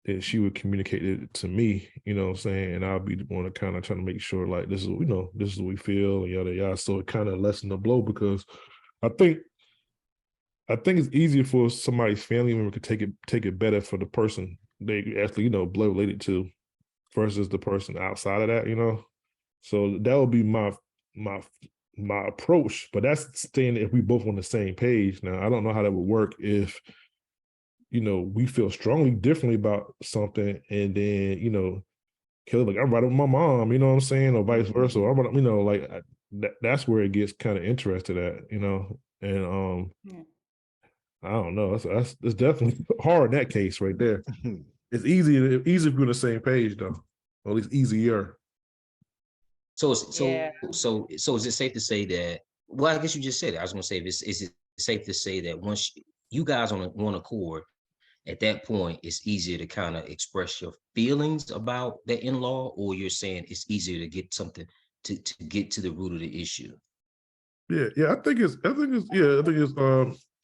then she would communicate it to me, you know what I'm saying? And I'll be the one to kind of try to make sure like this is, you know, this is what we feel, and yada yada. So it kind of lessen the blow, because I think it's easier for somebody's family member to take it better for the person they actually, you know, blood related to, versus the person outside of that, you know. So that would be my approach. But that's staying if we both on the same page. Now, I don't know how that would work if, you know, we feel strongly differently about something, and then, you know, Kelly like, I'm riding with my mom, you know what I'm saying, or vice versa. I'm, you know, like that's where it gets kind of interested at, you know. And I don't know. It's definitely hard in that case right there. It's easy if you're on the same page, though, or at least easier. So is it safe to say that? Well, I guess you just said it. I was going to say, is it safe to say that once you guys on one accord, at that point, it's easier to kind of express your feelings about the in-law, or you're saying it's easier to get something to get to the root of the issue? Yeah. I think it's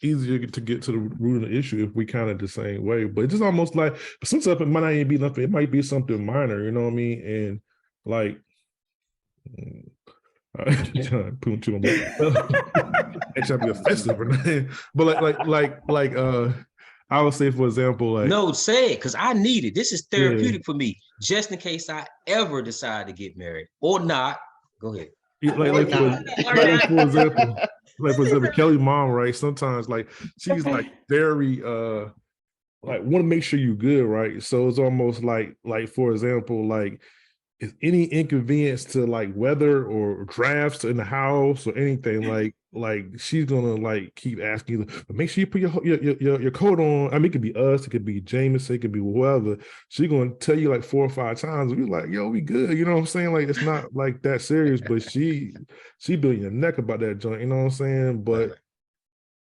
easier to get to the root of the issue if we kind of the same way. But it's just almost like sometimes it might not even be nothing. It might be something minor, you know what I mean? And like, put too much. It should be offensive, but I would say, for example, like, no, say it, because I need it. This is therapeutic for me, just in case I ever decide to get married or not. Go ahead. For example, Kelly's mom, right? Sometimes like she's like very like want to make sure you're good, right? So it's almost like for example, like is any inconvenience to like weather or drafts in the house or anything, like she's gonna like keep asking you, make sure you put your coat on. I mean, it could be us, it could be Jameson, it could be whoever. She's gonna tell you like 4 or 5 times. We're like, yo, we good, you know what I'm saying? Like it's not like that serious, but she building your neck about that joint, you know what I'm saying? But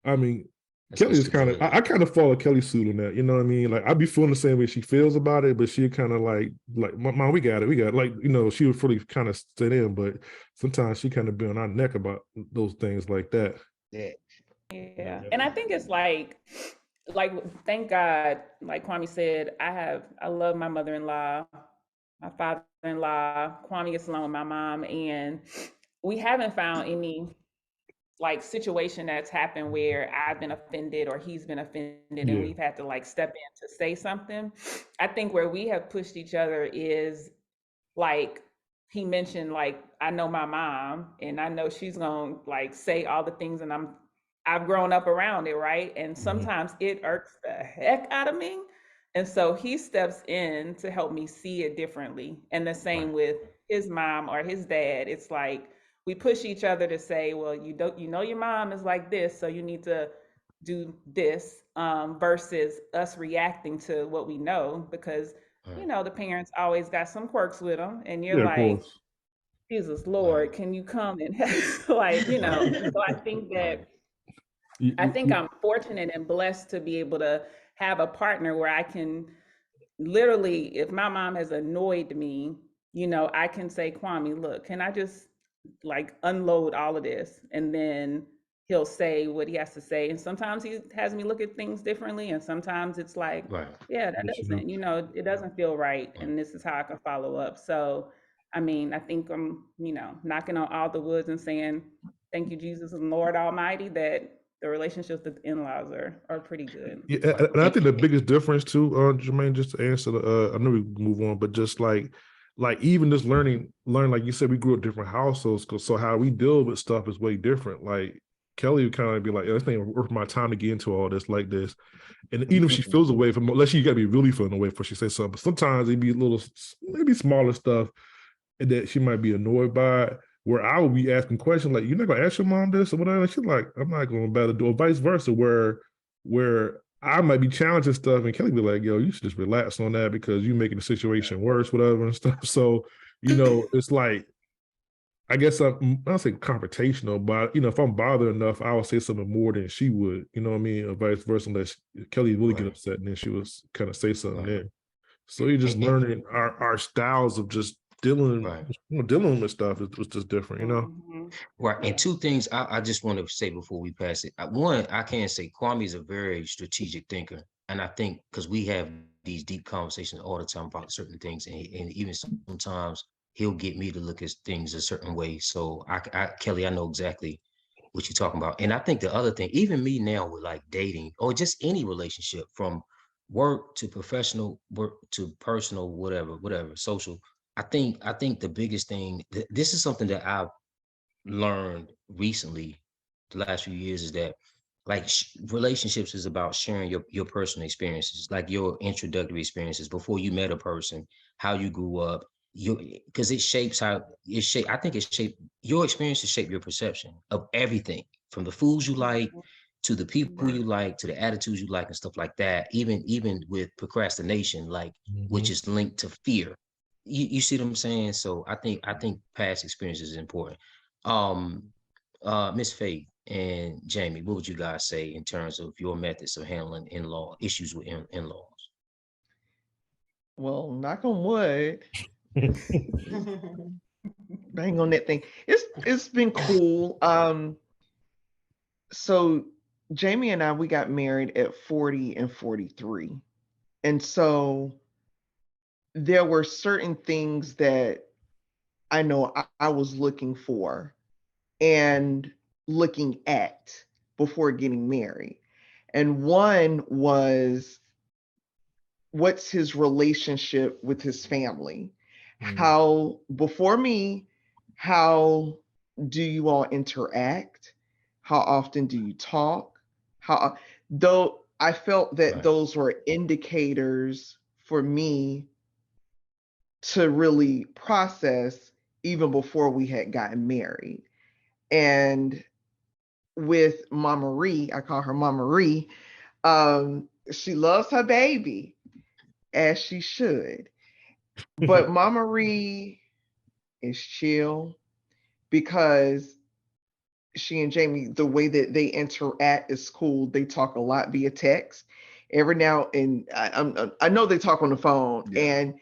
I mean, Kelly is kind of, I kind of follow Kelly's suit on that, you know what I mean? Like I'd be feeling the same way she feels about it, but she kind of like, mom, we got it, like, you know, she would really kind of sit in, but sometimes she kind of be on our neck about those things like that. Yeah, and I think it's like, thank God, like Kwame said, I love my mother-in-law, my father-in-law. Kwame gets along with my mom, and we haven't found any like situation that's happened where I've been offended or he's been offended and we've had to like step in to say something. I think where we have pushed each other is like he mentioned, like, I know my mom and I know she's gonna like say all the things, and I've grown up around it, right? And sometimes it irks the heck out of me. And so he steps in to help me see it differently. And the same with his mom or his dad. It's like we push each other to say, well, you know your mom is like this, so you need to do this, versus us reacting to what we know, because you know the parents always got some quirks with them, and you're like, Jesus Lord, can you come and like, you know? So I think that I'm fortunate and blessed to be able to have a partner where I can literally, if my mom has annoyed me, you know, I can say, Kwame, look, can I just like unload all of this? And then he'll say what he has to say. And sometimes he has me look at things differently. And sometimes it's like, yeah, that doesn't, you know, it doesn't feel right. And this is how I can follow up. So, I mean, I think I'm, you know, knocking on all the woods and saying, thank you, Jesus and Lord Almighty, that the relationships with in-laws are pretty good. Yeah, and I think the biggest difference too, Jermaine, just to answer I know we move on, but just like even just learn, like you said, we grew up different households, so how we deal with stuff is way different. Like Kelly would kind of be like, this ain't worth my time to get into all this like this. And even if she feels away from, unless you gotta be really feeling away before she says something, but sometimes it'd be maybe smaller stuff that she might be annoyed by, where I would be asking questions like, you're not gonna ask your mom this or whatever. She's like, I'm not gonna battle do, or vice versa, where I might be challenging stuff and Kelly be like, yo, you should just relax on that because you're making the situation worse, whatever and stuff. So, you know, it's like, I guess I don't say confrontational, but you know, if I'm bothered enough, I would say something more than she would, you know what I mean? Or vice versa, unless Kelly really get upset and then she was kind of say something there. So you're just learning our styles of just dealing with stuff was just different, you know? Right. And two things I just want to say before we pass it. One, I can say Kwame is a very strategic thinker. And I think because we have these deep conversations all the time about certain things, and even sometimes he'll get me to look at things a certain way. So Kelly, I know exactly what you're talking about. And I think the other thing, even me now with like dating or just any relationship, from work to professional, work to personal, whatever, social. I think the biggest thing, this is something that I've learned recently, the last few years, is that like relationships is about sharing your personal experiences, like your introductory experiences before you met a person, how you grew up, because it shapes how it shape. I think it shaped your experiences, shape your perception of everything, from the foods you like to the people you like to the attitudes you like and stuff like that. Even with procrastination, like which is linked to fear. You see what I'm saying? So I think past experiences is important. Miss Faith, And Jamie, what would you guys say in terms of your methods of handling in-law issues with in-laws? Well, knock on wood. Bang on that thing. It's been cool. So Jamie and I, we got married at 40 and 43. And so there were certain things that I know I was looking for and looking at before getting married. And one was, what's his relationship with his family? How, before me, how do you all interact? How often do you talk? Though I felt that those were indicators for me to really process even before we had gotten married. And with Mama Marie, I call her Mama Marie, she loves her baby, as she should. But Mama Marie is chill because she and Jamie, the way that they interact is cool. They talk a lot via text. Every now and I know they talk on the phone, and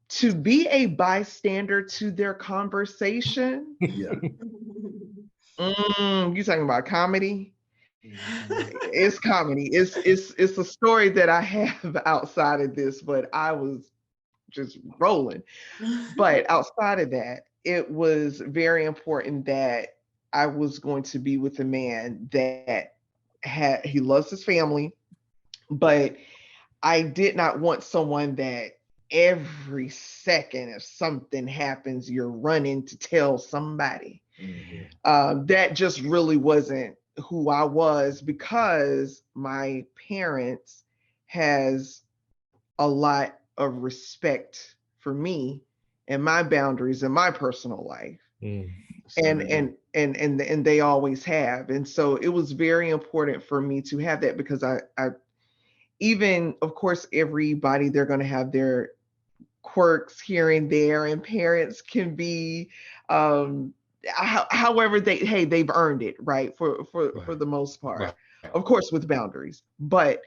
to be a bystander to their conversation, you talking about comedy? It's comedy. It's a story that I have outside of this, but I was just rolling. But outside of that, it was very important that I was going to be with a man that he loves his family, but I did not want someone that every second if something happens, you're running to tell somebody. That just really wasn't who I was, because my parents has a lot of respect for me and my boundaries in my personal life. And they always have. And so it was very important for me to have that, because I even, of course, everybody, they're going to have their quirks here and there, and parents can be however they've earned it, right, for the most part, of course, with boundaries. But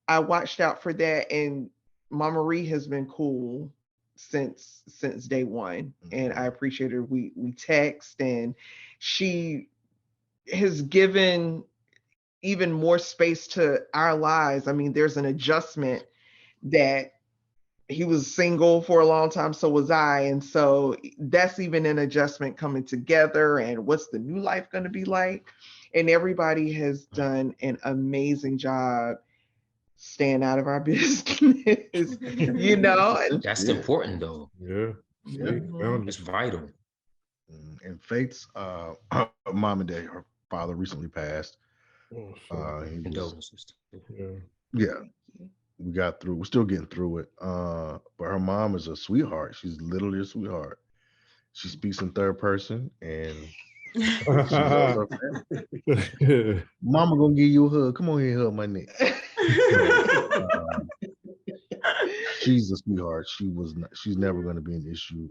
I watched out for that, and Mama Marie has been cool since day one, and I appreciate her. We text, and she has given even more space to our lives. I mean, there's an adjustment that he was single for a long time, so was I. And so that's even an adjustment coming together, and what's the new life going to be like? And everybody has done an amazing job staying out of our business, you know? That's important though. It's vital. And Faith's mom and dad, her father recently passed. Condolences. We got through. We're still getting through it. But her mom is a sweetheart. She's literally a sweetheart. She speaks in third person, and she loves her family. Mama gonna give you a hug. Come on here, hug my neck. She's a sweetheart. She's never going to be an issue.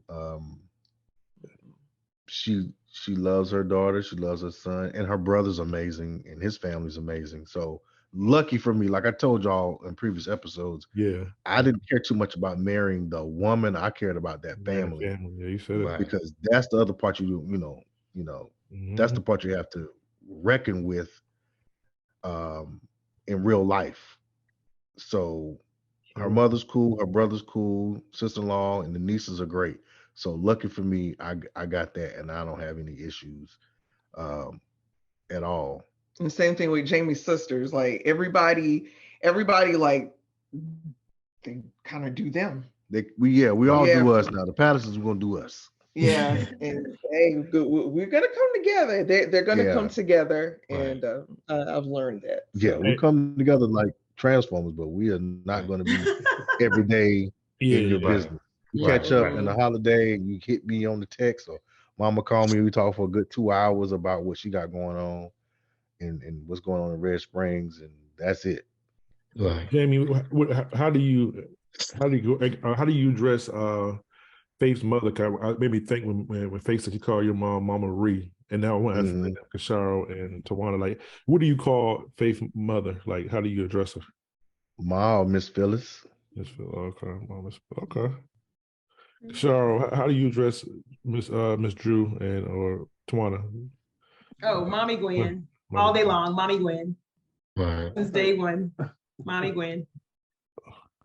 She loves her daughter. She loves her son, and her brother's amazing, and his family's amazing. So lucky for me, like I told y'all in previous episodes, I didn't care too much about marrying the woman. I cared about that family. You said it. Because that's the other part you know, that's the part you have to reckon with in real life. So her mother's cool, her brother's cool, sister-in-law, and the nieces are great. So lucky for me, I got that, and I don't have any issues at all. And the same thing with Jamie's sisters. Like everybody like, they kind of do them. We all do us now. The Pattersons are gonna do us. Yeah, and hey, we're gonna come together. They're gonna come together, and I've learned that. Yeah, we come together like Transformers, but we are not going to be every day in your business. You catch up in the holiday, and you hit me on the text, or Mama call me. We talk for a good 2 hours about what she got going on and what's going on in Red Springs, and that's it. Jamie, how do you address Faith's mother. It made me think when Faith said you call your mom Mama Ree, and now I want to ask Kasharo and Tawana, like, what do you call Faith's mother? Like, how do you address her? Ma or Miss Phyllis. Miss Phyllis, okay. Mom, okay. Kasharo, how do you address Miss Drew or Tawana? Oh, Mommy Gwen. All day long, Mommy Gwen. Right. Since day one, Mommy Gwen.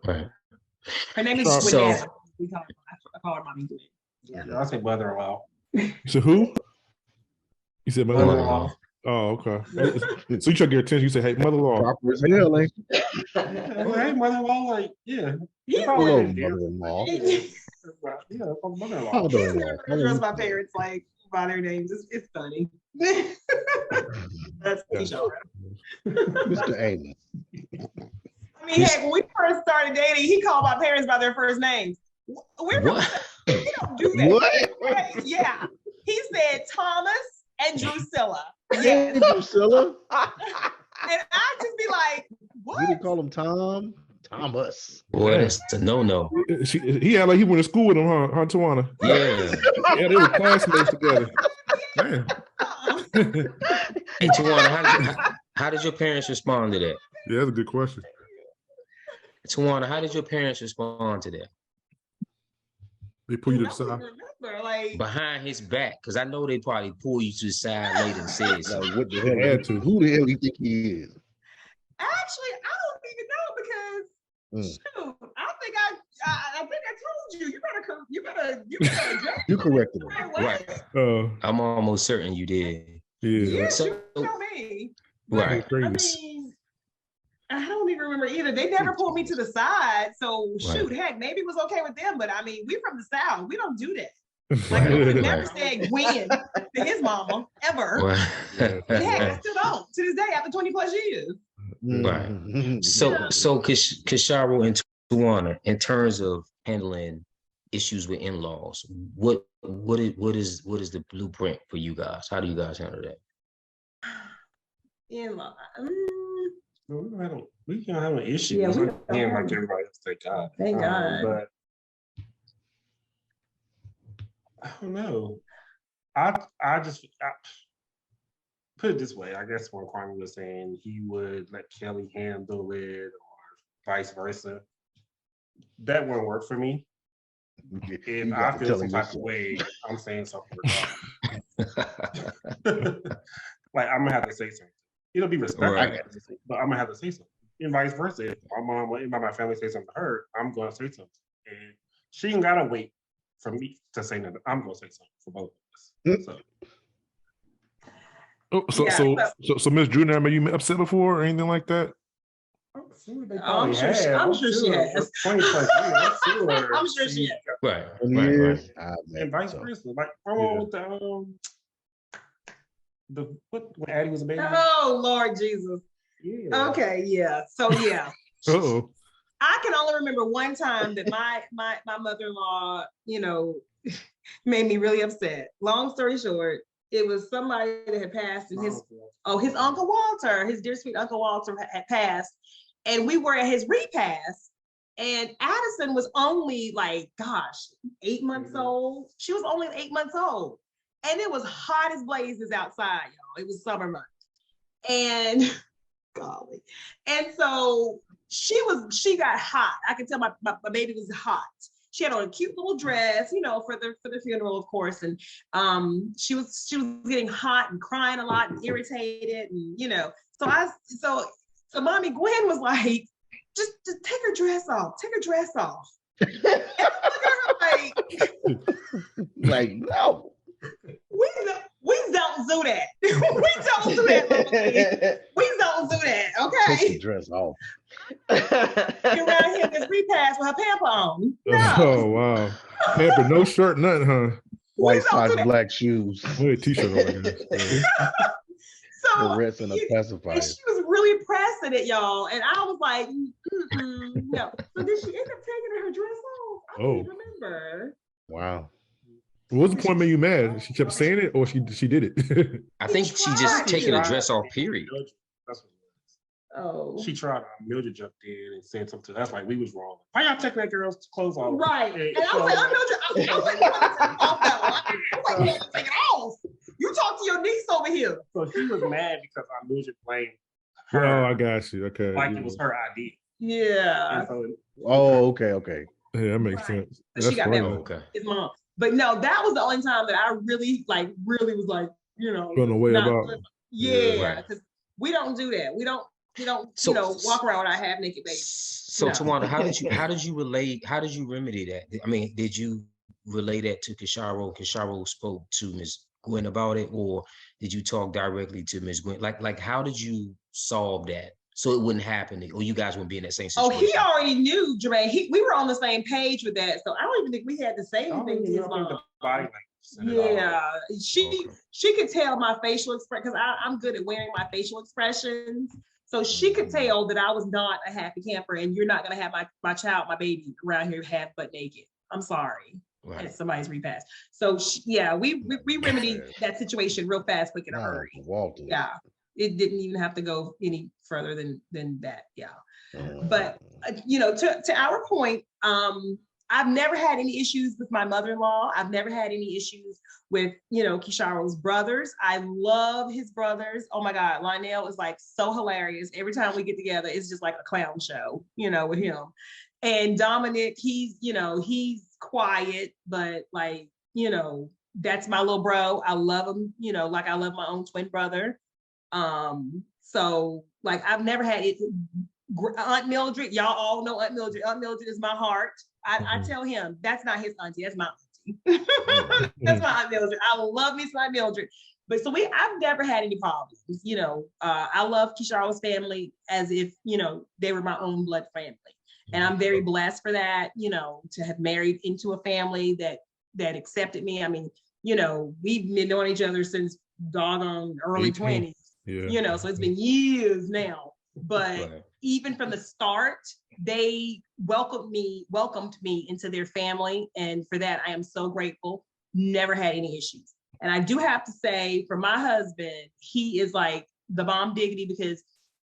Right. Her name is Gwinnett. I call her Mommy Gwen. Yeah, I say mother-in-law. So who? You said mother-in-law. Mother-in-law. Oh, okay. So you try to get attention. You say, "Hey, mother-in-law." Proper as hell, ain't you? Hey, mother-in-law, like, yeah. Hello, mother-in-law. Yeah, mother-in-law. I can't address my parents like by their names. It's funny. That's Keisha. Mr. Amos. I mean, heck, when we first started dating, he called my parents by their first names. We don't do that. What? Right? Yeah. He said Thomas and Drusilla. Yes. Drusilla? And I just be like, what? You didn't call him Tom? Thomas. Boy, that's a no-no. He had like he went to school with him, huh, Tawana? Yeah. Yeah, they were classmates together. Man. Hey, Tawana, how did your parents respond to that? Yeah, that's a good question. Tawana, how did your parents respond to that? They pull you to the side? Like, behind his back, because I know they probably pull you to the side later and said something. Like, what the hell? Who the hell do you think he is? Actually, I don't even know because shoot, I think I told you. You better You corrected him. Right. I'm almost certain you did. Yeah. So, you tell me. Right. I mean, I don't even remember either. They never pulled me to the side. So shoot, heck, maybe it was okay with them. But I mean, we're from the South. We don't do that. Like he would never say Gwen to his mama ever. And heck, I still don't to this day after 20 plus years. Right. So Kasharo and Tawana, in terms of handling issues with in-laws, what is the blueprint for you guys? How do you guys handle that? In-law. We can't have an issue. Yeah, we can't like everybody else. Thank God. Thank God. But I don't know. I just put it this way. I guess when Kwame was saying he would let Kelly handle it or vice versa, that wouldn't work for me. If I feel some type of way, I'm saying something. Like I'm gonna have to say something. It'll be respectful, but I'm gonna have to say something. And vice versa. If my mom or my family say something to her, I'm gonna say something. And she ain't gotta wait for me to say nothing. I'm gonna say something for both of us. So Miss Drew, have you been upset before or anything like that? I'm sure she has. 20 plus years. I'm sure she has. Right. And vice versa. Like when Addie was a baby. Oh Lord Jesus. Yeah. Okay, yeah. So yeah. Uh-oh. I can only remember one time that my mother-in-law, made me really upset. Long story short, it was somebody that had passed, and his Uncle Walter, his dear sweet Uncle Walter had passed, and we were at his repast, and Addison was only 8 months old. She was only 8 months old, and it was hot as blazes outside, y'all. It was summer months, and golly, and so she got hot. I could tell my baby was hot. She had on a cute little dress, for the funeral, of course. And she was getting hot and crying a lot and irritated. And, so Mommy Gwen was like, just take her dress off. Take her dress off. And I look at her like, no. We don't do that. We don't do that. We don't do that. Okay. Take the dress off. You're around here this repast with her pamper on. No. Oh wow. Pamper, no shirt, nothing, huh? White socks, black shoes. Wear a t-shirt on. So the rest and a pacifier. And she was really pressing it, y'all. And I was like, no. So did she end up taking her dress off? I don't remember. Wow. What was the point made you mad? She kept saying it, or she did it? I think she just taking a dress off, period. Oh. She tried. Mildred jumped in and said something to us like we was wrong. Why y'all taking that girl's clothes off? Right. And I was like, I was like, take it off. You talk to your niece over here. So she was mad because Mildred blamed her. Oh, I got you. Okay. Like it was her idea. Yeah. So, okay. Yeah, that makes sense. So she got mad with his mom. But no, that was the only time that I really was like, Feeling a way about. Yeah, because we don't do that. We don't walk around with our half naked baby. So Tawana, how did you remedy that? I mean, did you relay that to Kisharo? Kisharo spoke to Ms. Gwen about it, or did you talk directly to Ms. Gwen? Like how did you solve that so it wouldn't happen, or you guys wouldn't be in that same situation? Oh, he already knew, Jermaine. We were on the same page with that, so I don't even think we had to say anything to his mom. Yeah, she could tell my facial expression because I'm good at wearing my facial expressions. So she could tell that I was not a happy camper, and you're not gonna have my child, my baby, around here half butt naked. I'm sorry. Right. And somebody's repassed. So we remedied that situation real fast, quick in a hurry. Yeah, it didn't even have to go any further than that. Yeah, but to our point, I've never had any issues with my mother-in-law. I've never had any issues with, Kisharo's brothers. I love his brothers. Oh my God, Lionel is like so hilarious. Every time we get together, it's just like a clown show, with him. And Dominic, he's quiet, but that's my little bro. I love him, like I love my own twin brother. So I've never had it. Aunt Mildred, y'all all know Aunt Mildred. Aunt Mildred is my heart. I tell him that's not his auntie, that's my auntie. That's my Aunt Mildred. I love me some Aunt Mildred. But I've never had any problems. I love Kisharo's family as if, they were my own blood family. And I'm very blessed for that, to have married into a family that accepted me. I mean, we've been knowing each other since doggone early 20s. Yeah. So it's been years now. But even from the start, they welcomed me into their family. And for that, I am so grateful. Never had any issues. And I do have to say, for my husband, he is like the bomb diggity, because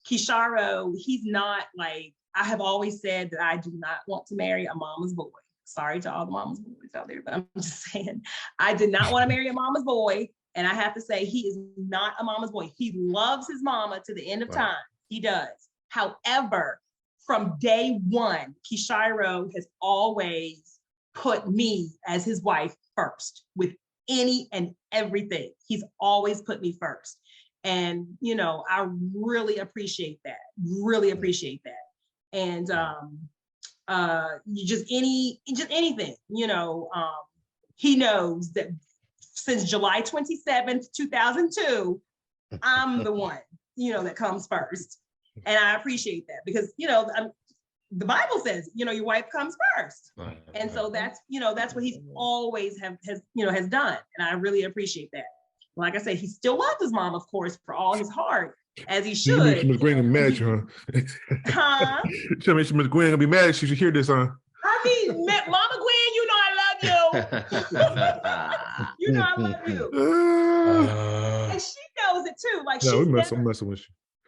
Kisharo, he's not like, I have always said that I do not want to marry a mama's boy. Sorry to all the mama's boys out there, but I'm just saying, I did not want to marry a mama's boy. And I have to say, he is not a mama's boy. He loves his mama to the end of time. He does. However, from day one, Kisharo has always put me as his wife first with any and everything. He's always put me first. And, I really appreciate that. Really appreciate that. And just anything, he knows that since July 27th, 2002, I'm the one, that comes first. And I appreciate that because, the Bible says, your wife comes first. Right. And so that's what he's always has done. And I really appreciate that. Like I said, he still loves his mom, of course, for all his heart, as he should. You Miss Gwen gonna be mad at you, huh? Tell me, Miss Gwen gonna be mad if she should hear this, huh? I mean, Mama Gwen, I love you. You know I love you. And she knows it too. I'm messing with you.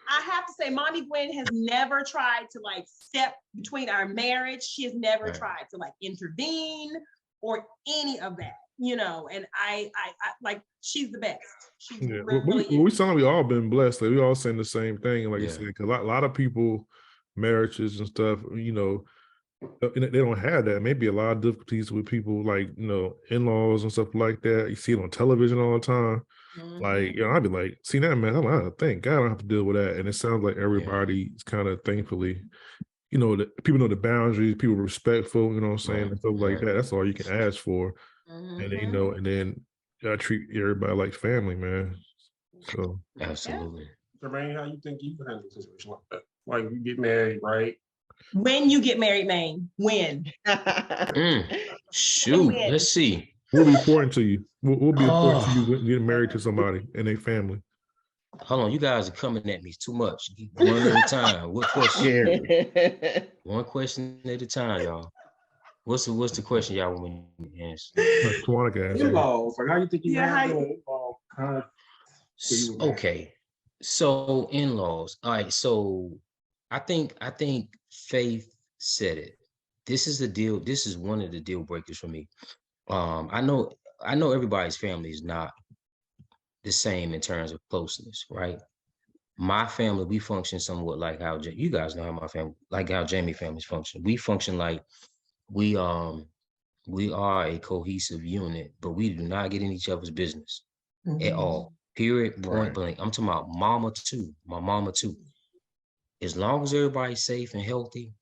I have to say, Mommy Gwen has never tried to step between our marriage. She has never tried to intervene or any of that, and I she's the best. She's we sound like we all been blessed. We all saying the same thing. And like you said, because a lot of people, marriages and stuff, they don't have that. Maybe a lot of difficulties with people in-laws and stuff like that. You see it on television all the time. Mm-hmm. I'd be like, see that, man, thank God I don't have to deal with that. And it sounds like everybody's kind of thankfully, people know the boundaries, people are respectful, what I'm saying, and stuff like that. That's all you can ask for. Mm-hmm. And and then I treat everybody like family, man. So absolutely. Jermaine, how you think you can handle a situation like that? Like you get married, right? When you get married, Maine, when? Shoot, let's see. What will be important to you? What will be important to you when getting married to somebody and their family? Hold on, you guys are coming at me too much. One at a time. What question? One question at a time, y'all. What's the question y'all want me to answer? In-laws. Like how you think you handle Okay. So in-laws. All right. So I think Faith said it. This is the deal. This is one of the deal breakers for me. I know everybody's family is not the same in terms of closeness, right? My family, we function somewhat like how you guys know how my family, like how Jamie families function. We function like we are a cohesive unit, but we do not get in each other's business at all. Period. Point blank. I'm talking about mama too. My mama too. As long as everybody's safe and healthy,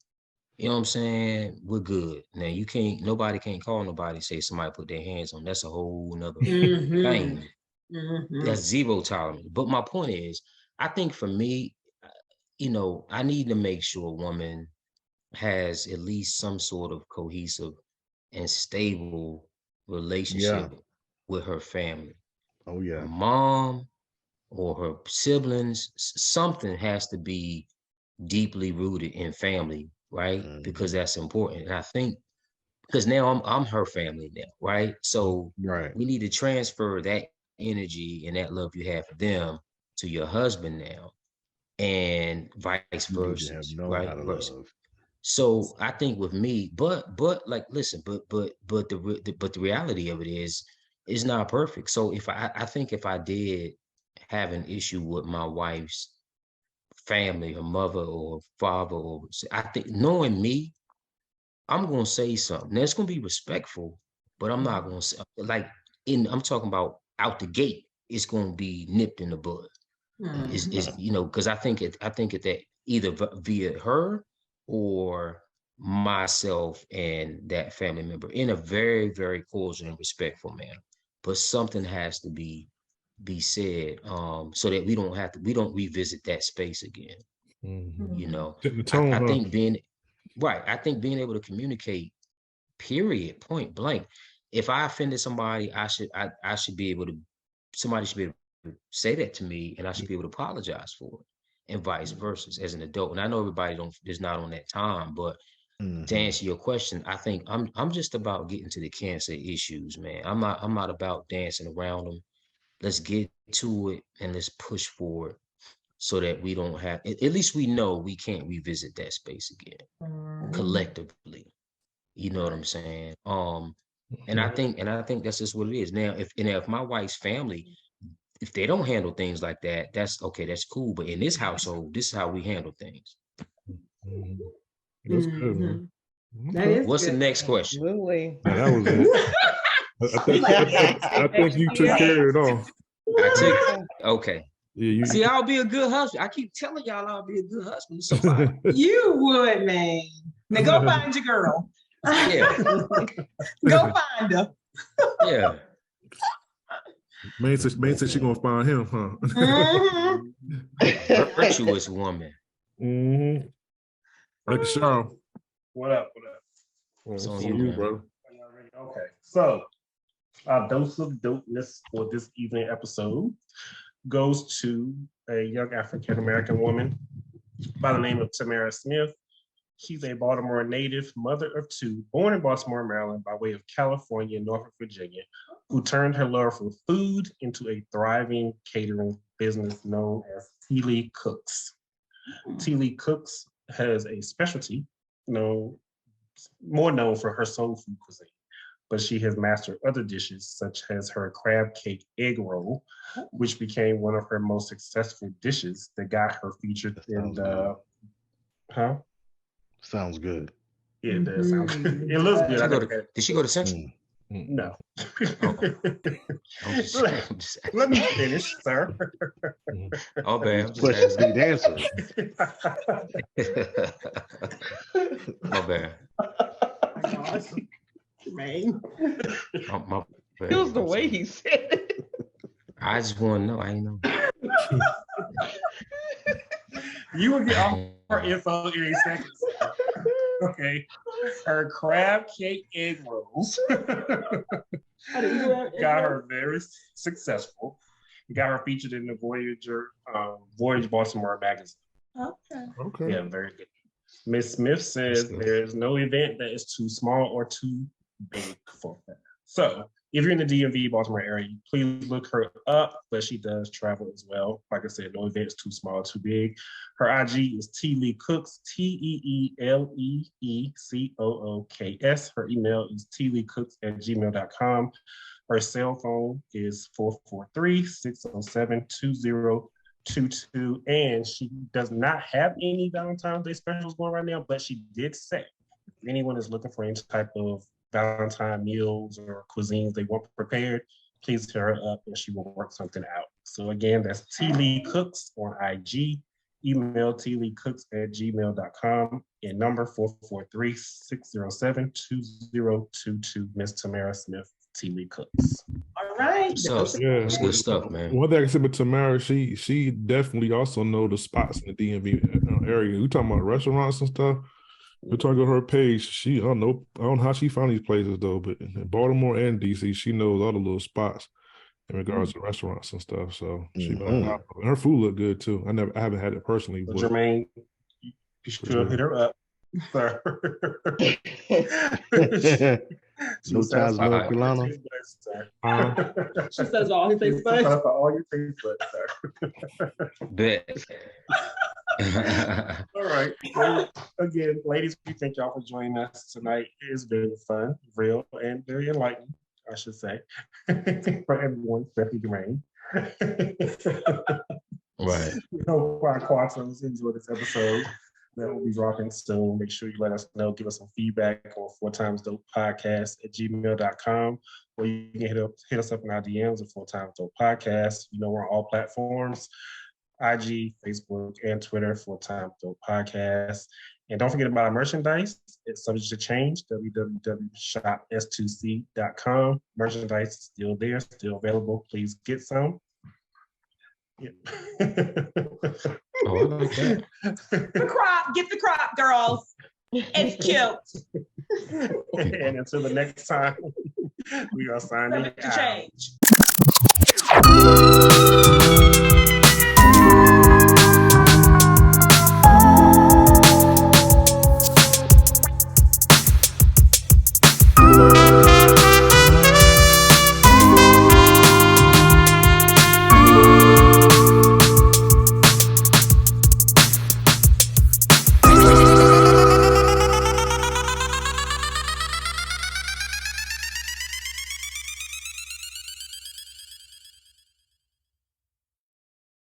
you know what I'm saying? We're good. Now nobody can't call nobody, say somebody put their hands on. That's a whole nother thing. That's zero tolerance. But my point is, I think for me, I need to make sure a woman has at least some sort of cohesive and stable relationship with her family. Oh yeah. Her mom or her siblings, something has to be deeply rooted in family, right? Because that's important. And I think because now I'm her family now, right? So we need to transfer that energy and that love you have for them to your husband now, and vice versa, right? So I think with me, but like, listen, but the reality of it is not perfect. So I think if I did have an issue with my wife's family, her mother or father, or I think knowing me, I'm gonna say something. Now it's gonna be respectful, but I'm not gonna say I'm talking about out the gate. It's gonna be nipped in the bud. Is because I think that either via her or myself and that family member in a very, very cordial and respectful manner. But something has to be said so that we don't revisit that space again. I think being able to communicate, period, point blank. If I offended somebody, I should be able to, somebody should be able to say that to me, and I should be able to apologize for it, and vice versa as an adult. And I know everybody is not on that time, but to answer your question, I think I'm just about getting to the cancer issues, man. I'm not about dancing around them. Let's get to it and let's push forward so that we don't have, at least we know we can't revisit that space again collectively. You know what I'm saying? And I think that's just what it is. Now, if my wife's family, if they don't handle things like that, that's okay, that's cool. But in this household, this is how we handle things. That's good, man. That is What's good. the next question? Absolutely. Yeah, that was it. I think you took care of it all. Okay. Yeah, see, I'll be a good husband. I keep telling y'all I'll be a good husband to somebody. You would, man. Now go find your girl. Yeah. Go find her. Yeah. Man said she gonna find him, huh? Virtuous woman. Like Cheryl. What up? It's on you, bro. Okay, so our dose of dopeness for this evening episode goes to a young African American woman by the name of Tamara Smith. She's a Baltimore native, mother of two, born in Baltimore, Maryland, by way of California and Norfolk, Virginia, who turned her love for food into a thriving catering business known as Teeleecooks. Teeleecooks has a specialty, more known for her soul food cuisine, but she has mastered other dishes such as her crab cake egg roll, which became one of her most successful dishes that got her featured in the. Sounds good. Yeah, it does sound good. It looks good. Did she go to Central? No. Let me finish, sir. Oh, bad. Questions need answers. Oh, bad. Man. It was the way he said it. I just want to know. I ain't know. You will get all her info in a second. Okay. Her crab cake egg rolls got her very successful. Got her featured in the Voyage Baltimore magazine. Okay. Yeah, very good. Miss Smith says there is no event that is too small or too big for her. So if you're in the DMV Baltimore area, please look her up, but she does travel as well. Like I said, no event's too small, too big. Her IG is Teeleecooks, TeeleeCooks. Her email is teeleecooks@gmail.com. Her cell phone is 443-607-2022. And she does not have any Valentine's Day specials going right now, but she did say if anyone is looking for any type of Valentine meals or cuisines they want prepared, please hit her up and she will work something out. So again, that's Teeleecooks on IG. Email teeleecooks@gmail.com and number 443-607-2022. Miss Tamara Smith, Teeleecooks. All right. Yeah, that's good stuff, man. One thing I can say about Tamara, she definitely also know the spots in the DMV area. We talking about restaurants and stuff. We're talking about her page. I don't know how she found these places though, but in Baltimore and DC, she knows all the little spots in regards to restaurants and stuff. So her food look good too. I haven't had it personally. So Jermaine, you should hit her up. Sir. No ties, no Pilano. She says all your taste buds. All your taste buds, sir. All right. Well, again, ladies, we thank y'all for joining us tonight. It's been fun, real, and very enlightening, I should say, for everyone, especially Jermaine. Right. We hope our quattros enjoy this episode. That will be dropping soon. Make sure you let us know. Give us some feedback on 4timesdopepodcast@gmail.com, or you can hit us up in our DMs at 4timesdopepodcast. You know, we're on all platforms. IG, Facebook, and Twitter, 4timesdopepodcast. And don't forget about our merchandise. It's subject to change, www.shops2c.com. Merchandise is still there, still available. Please get some. Yeah. Oh, I like that. Get the crop, girls. It's cute. And until the next time, we are signing Subject to out. change.